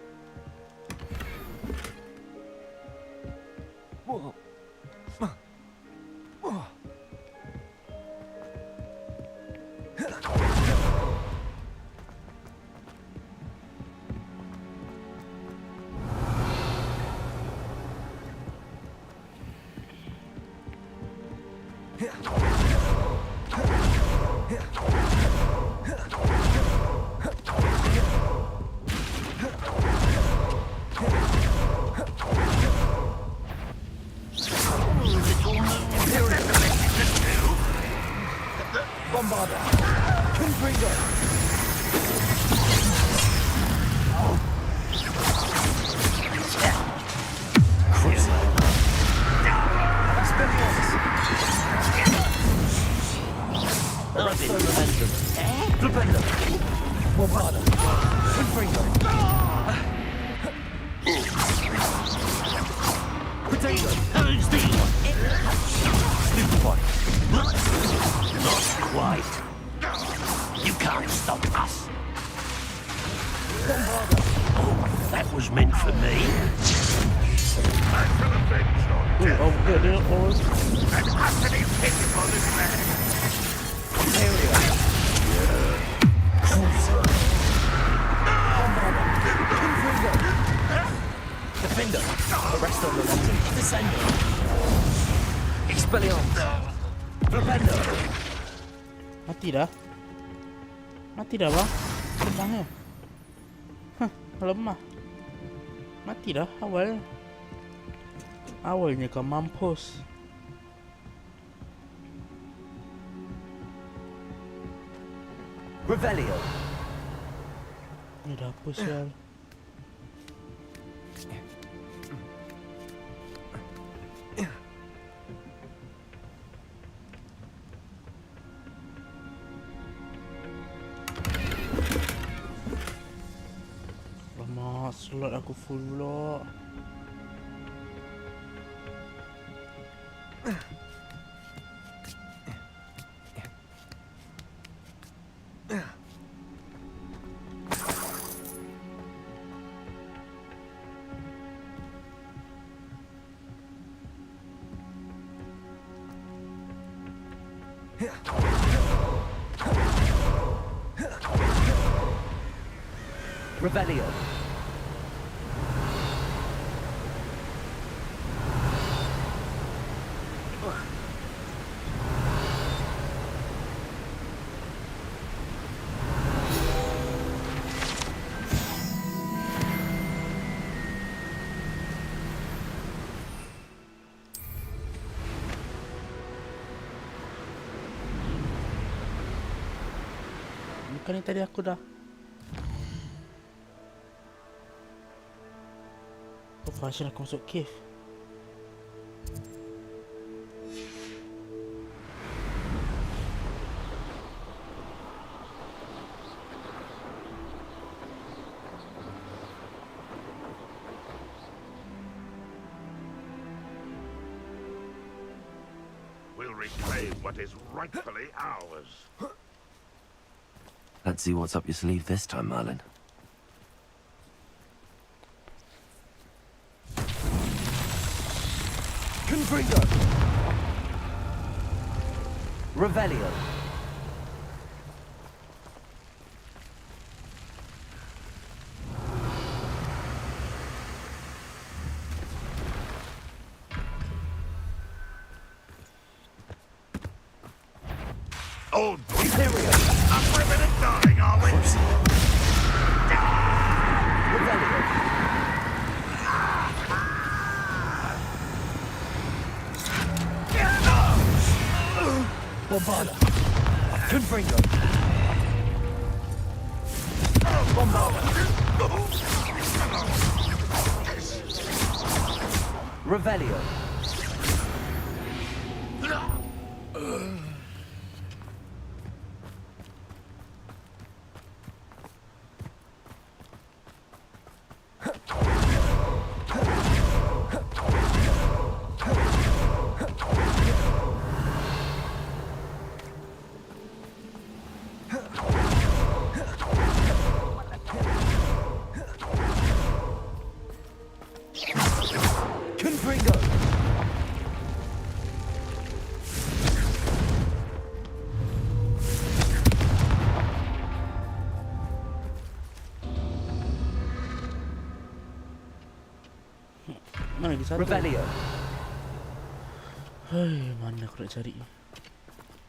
Mati dah bang. Lemahnya. Lemah. Mati dah awal. Awalnya kau mampus. Revelio. Ini dah apa sial? Slot aku full pula. Revelio. Bukan ni tadi aku dah. Oh, fashion aku masuk cave. reclaim what is rightfully ours. Let's see what's up your sleeve this time, Merlin. Confringo! Revelio! Oh, serious! I'm ripping and dying, are we? Bombarda! Confringo! Bombarda! Revelio! Confringo! Mana lagi satu? Revelio! Hei, mana aku nak cari?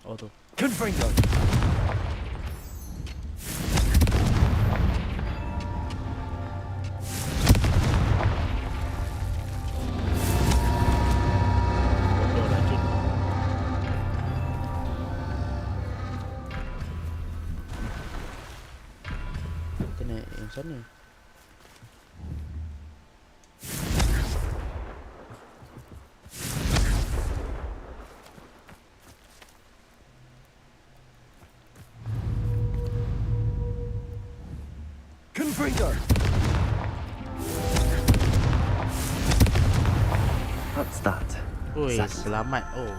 Oh tu. Confringo! Kena yang sana. Confringo! What's that? Oi, selamat. Oh.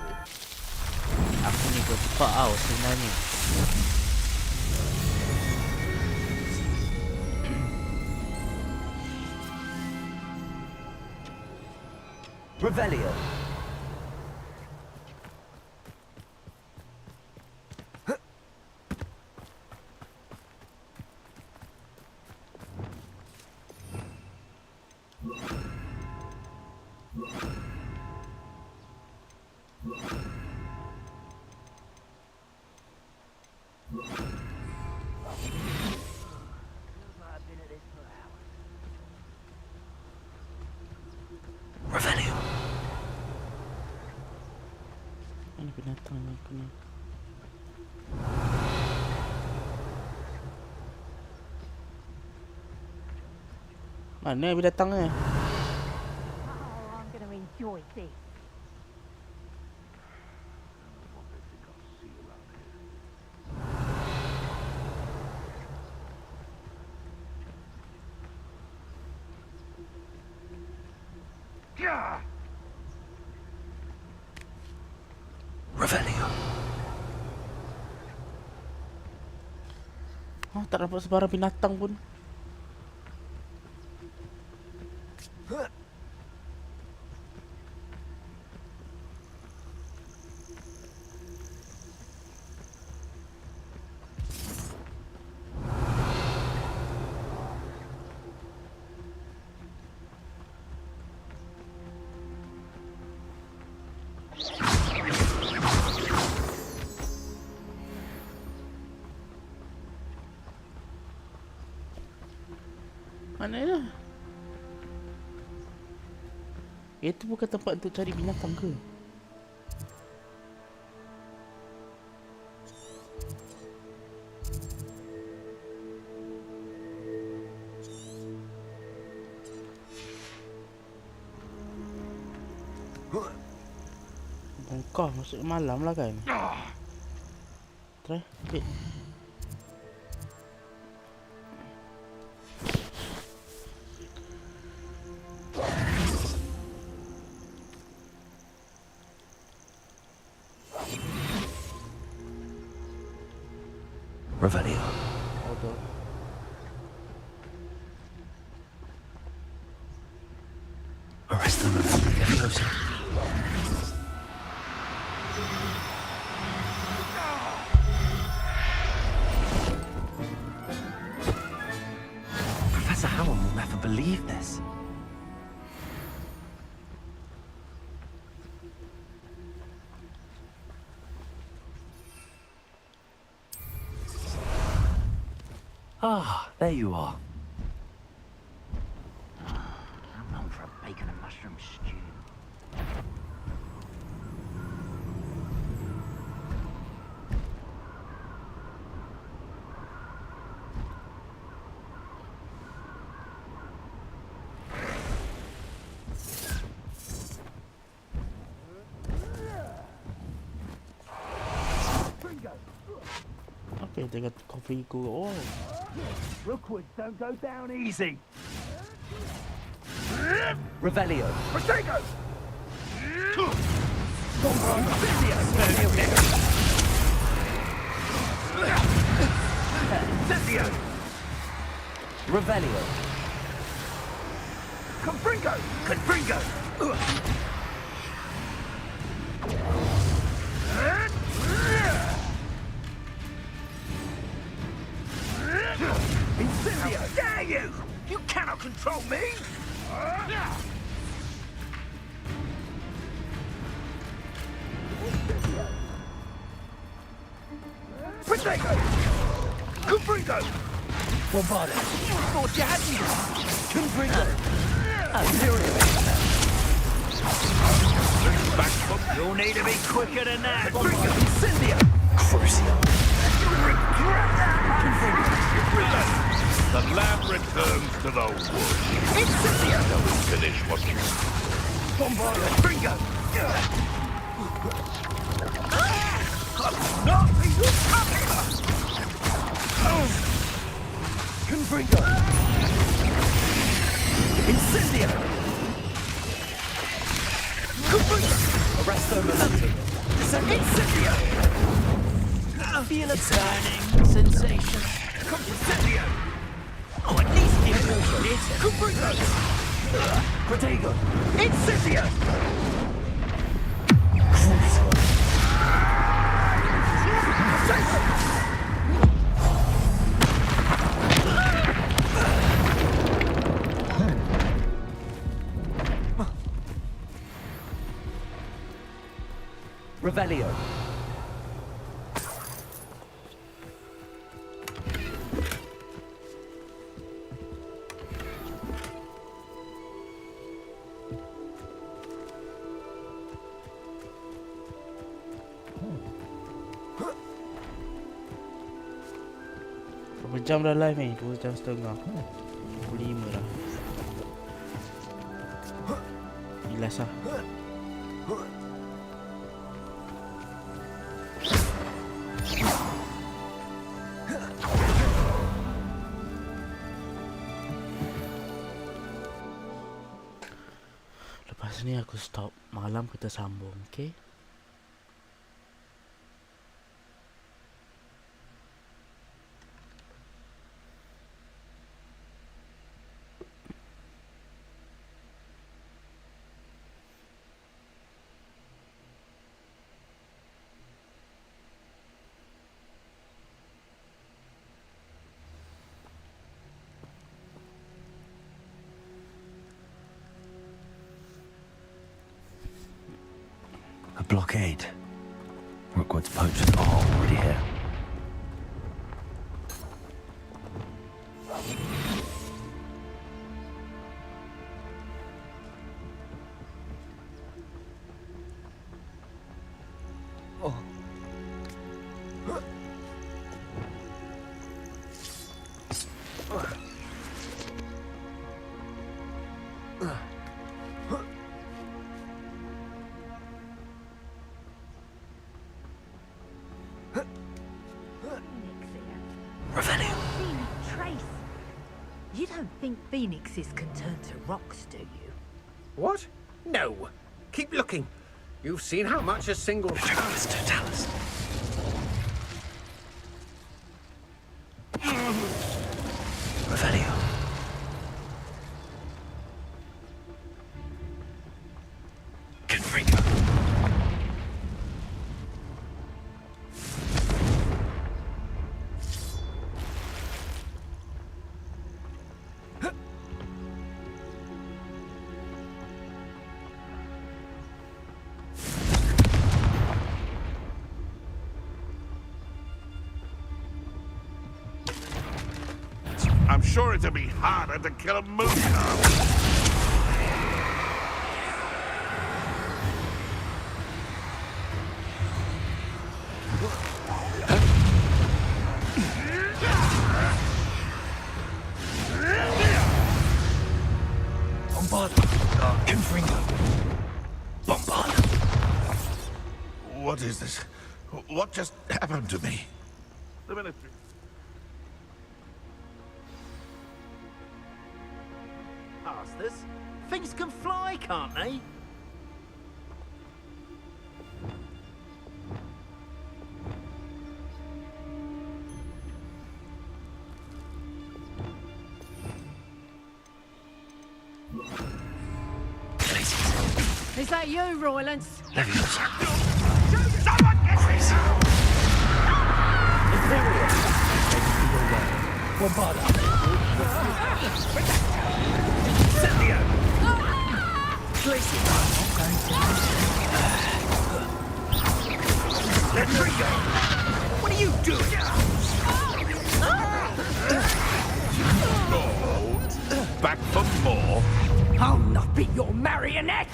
Aku ni cepat tau sebenarnya. Revelio! Revelio! Mana binatang yang kena? Mana binatangnya? Oh, I'm gonna enjoy this. Revelio! Oh, tak dapat sebarang binatang pun. Mana dia? Itu bukan tempat untuk cari binatang ke? Bongkah masuk malam lah kan? Try, ambil. Revelio. Auto. Arrest them and get closer. Professor Howard will never believe this. Ah, there you are. I'm known for a bacon and mushroom stew. Okay, they got coffee go. Oh. Rookwoods don't go down easy. Revelio. Protego! Revelio. Confringo! Confringo! Incendio! How dare you! You cannot control me! Protego! Confringo! Bombardo. Thought you had me! Confringo. You'll need to be quicker than that! Incendio. Crucio. The lamb returns to the wood. Incendio! Don't finish what you... Bombardo! Confringo! Not you coming! Confringo. Incendio. Arresto momentum. Incendio! Feel a burning sensation. Incendio! Oh, at least give it a little. Confringo! Protego. Incendio! Revelio. Berapa jam dah live ni? 2 jam setengah. 25 dah. Gilas lah. Lepas ni aku stop. Malam kita sambung, okay? A blockade. Rookwood's poachers are already here. You don't think phoenixes can turn to rocks, do you? What? No. Keep looking. You've seen how much a single... Totalis. Confringo! I'm sure it'll be harder to kill a moon. What is this? What just happened to me? The military. Masters, things can fly, can't they? Is that you, Roylance? What are you doing? Back for more. I'll not be your marionette!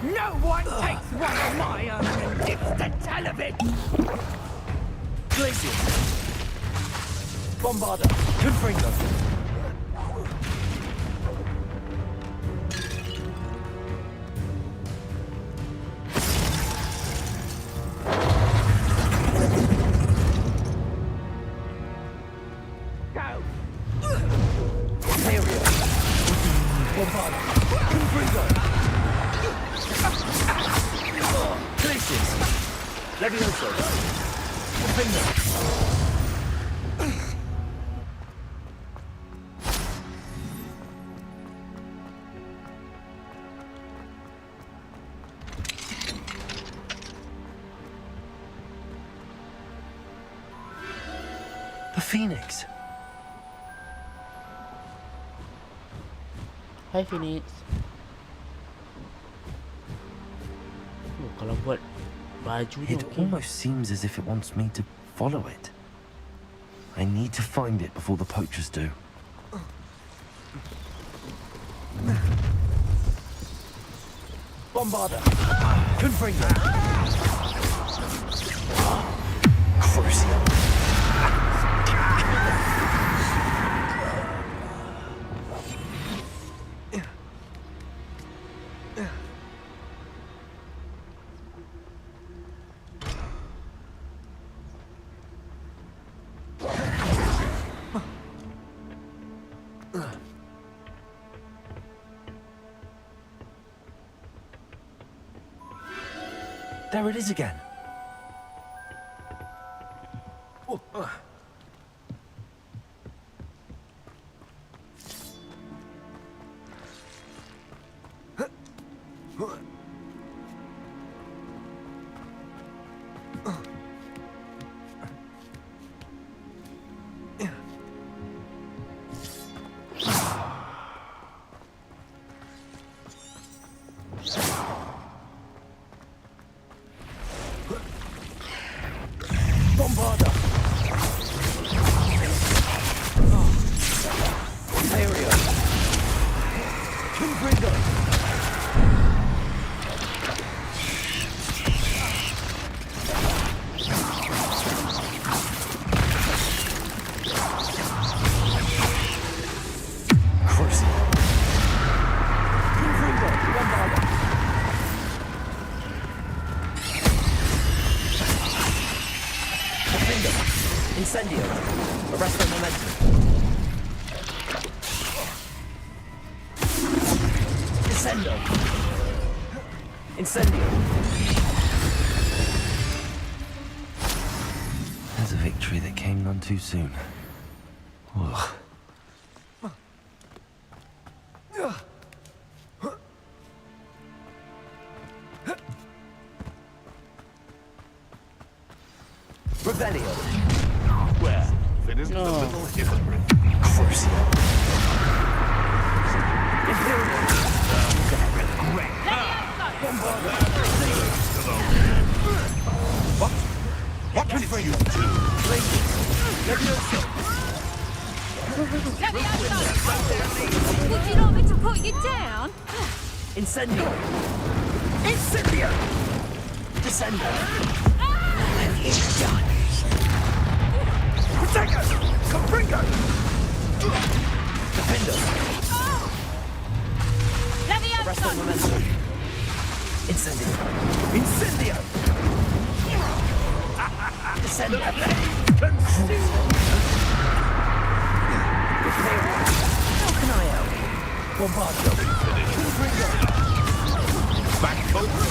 No one takes one of my own and dips the tail of it! Glacius! Bombarder! Confringo! The Phoenix. Hai Phoenix. Oh, kalau buat baju ni It almost seems as if it wants me to follow it. I need to find it before the poachers do. Bombarder! Confringo! Crucial! There it is again. Bombarder! Area! Confringo! Crucial! Confringo! Bombarder! Incendio. Arrest their momentum. Incendio. Incendio. There's a victory that came none too soon. Ugh. Revelio. Where? Finished the little hypocrite. Crucial. What? What did you do? Would you like me to put you down? Incendio! Incendio! Descendo! Protego! Confringo! Defendo! Arresto momentum! Incendio! Incendio! Descendo! Consume! How can I help? Bombardo! Confringo! Back over!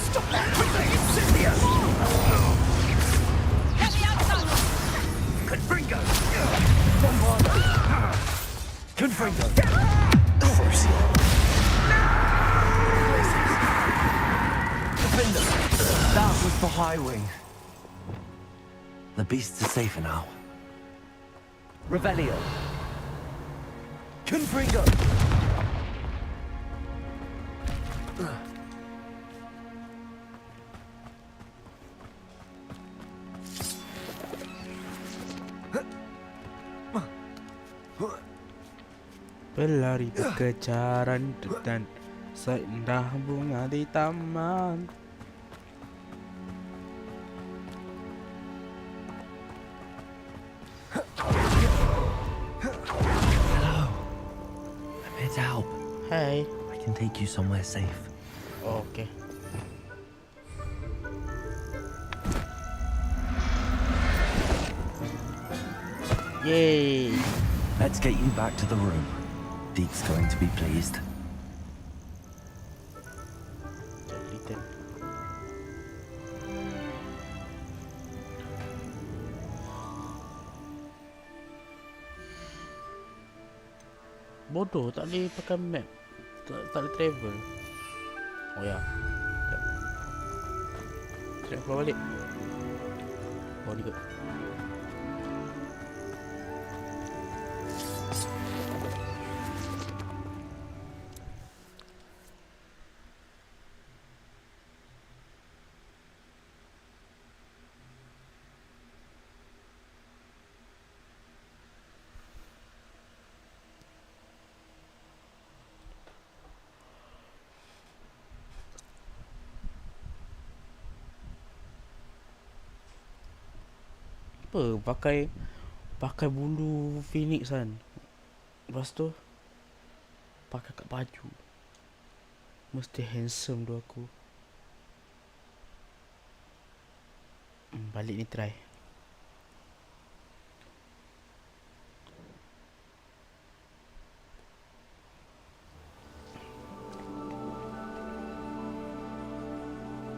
Stop that quickly, Incendio! Let me outside! Confringo! Bombardo! Confringo! Crucial! Defender! That was the Highwing. The beasts are safer now. Revelio! Confringo! Berlari berkejaran dan seindah bunga di taman. Hello. I'm here to help. Hey. I can take you somewhere safe. Oh, okay. Yay! Let's get you back to the room. Deke's going to be pleased. Bodoh, tak boleh pakai map. Tak boleh travel. Oh ya. Sekejap keluar balik. Oh ni kot. Apa pakai bulu phoenix kan. Lepas tu pakai kat baju. Mesti handsome tu aku. Balik ni try.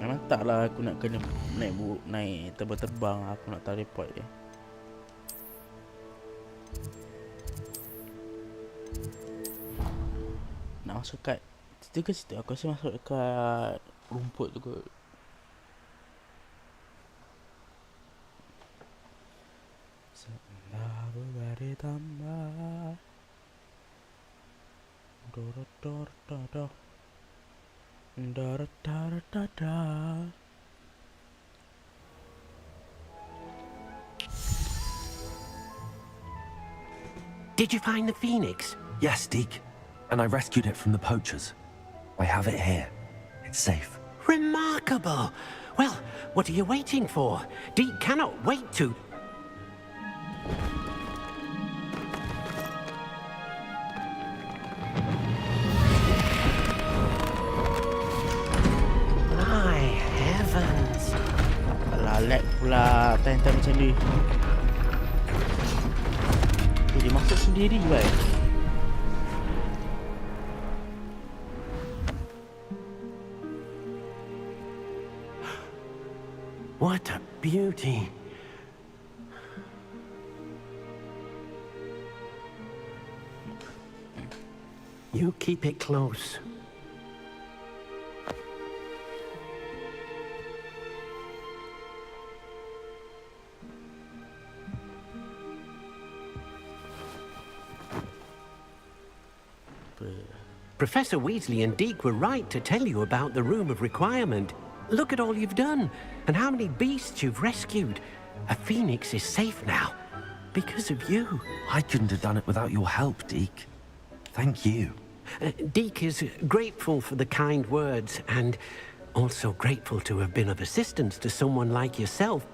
Memang taklah aku nak kena naik terbang-terbang. Aku nak teleport je. Nak masuk kat situ ke situ? Aku rasa masuk dekat rumput tu kot. Senda berbaris tambah. Dor-dor-dor-dor. Da-da-da-da-da. Did you find the phoenix? Yes, Deke. And I rescued it from the poachers. I have it here. It's safe. Remarkable. Well, what are you waiting for? Deke cannot wait to... My heavens. Alah, lag pula time-time macam ni. Dia masuk sendiri baik. What a beauty. You keep it close. Professor Weasley and Deke were right to tell you about the Room of Requirement. Look at all you've done, and how many beasts you've rescued. A phoenix is safe now, because of you. I couldn't have done it without your help, Deke. Thank you. Deke is grateful for the kind words, and also grateful to have been of assistance to someone like yourself.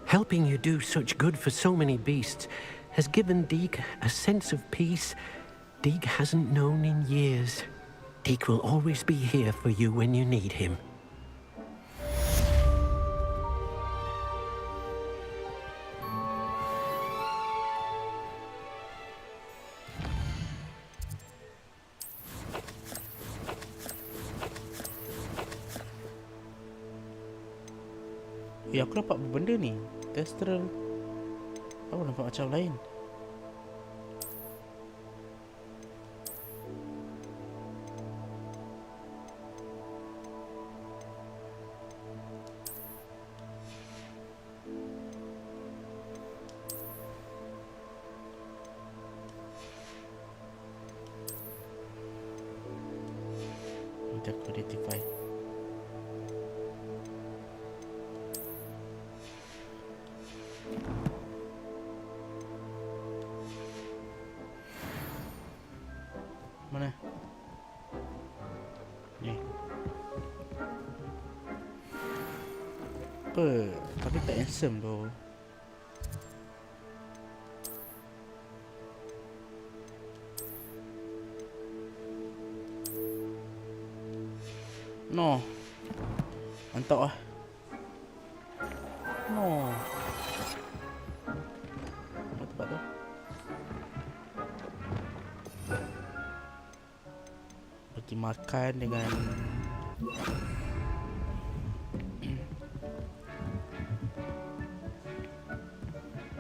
Helping you do such good for so many beasts has given Deke a sense of peace Deke hasn't known in years. Deke will always be here for you when you need him. Aku nampak benda ni. Testral. Aku nampak macam lain. Kita identify. Mana? Ni. Apa? Tapi tak handsome tu. No. Mantap lah. No. Apa tempat tu? Pergi makan dengan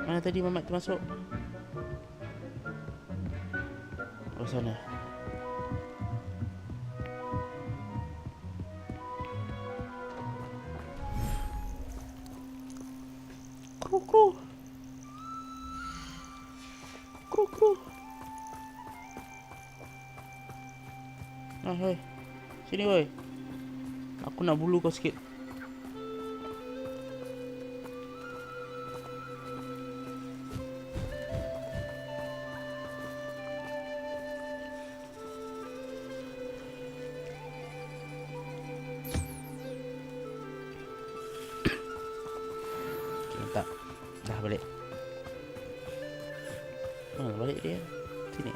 mana tadi Mamat tu masuk? Oh sana. Kru. Ah, hei. Sini woi. Aku nak bulu kau sikit. Tak. Dah balik. Mana balik dia? Sini.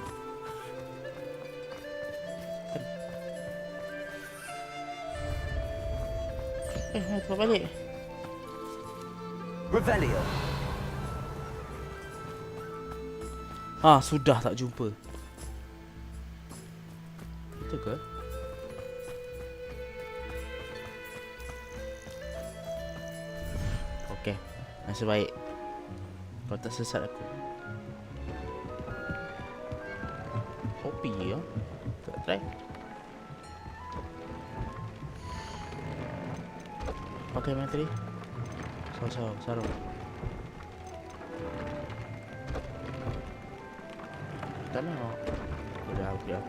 Tempat balik. Revelio. Sudah tak jumpa. Itu ke? Okey, nasib baik. Kau tak sesat aku. Kopi ya? Tak try. Pakai mana tadi? Sarung. Tak nak. Udah.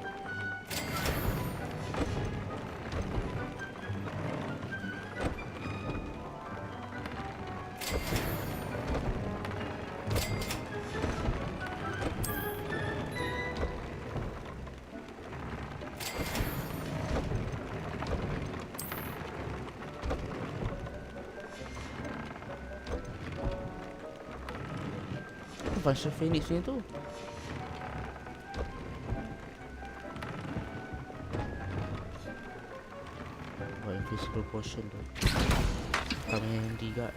Pasal Phoenix ni tu. Oh, invisible potion tu. Kami yang tiga.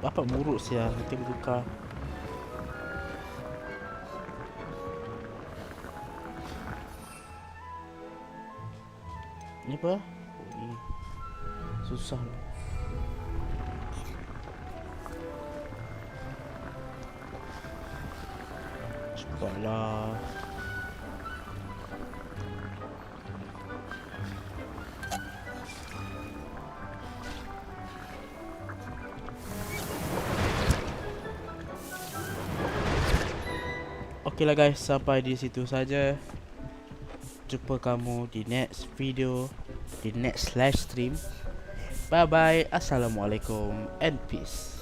Bapak muruk sia, nanti aku tukar. Ni apa? Oh, ni susah. Cepatlah. Okey lah guys, sampai di situ saja. Jumpa kamu di next video, di next live stream. Bye bye, assalamualaikum and peace.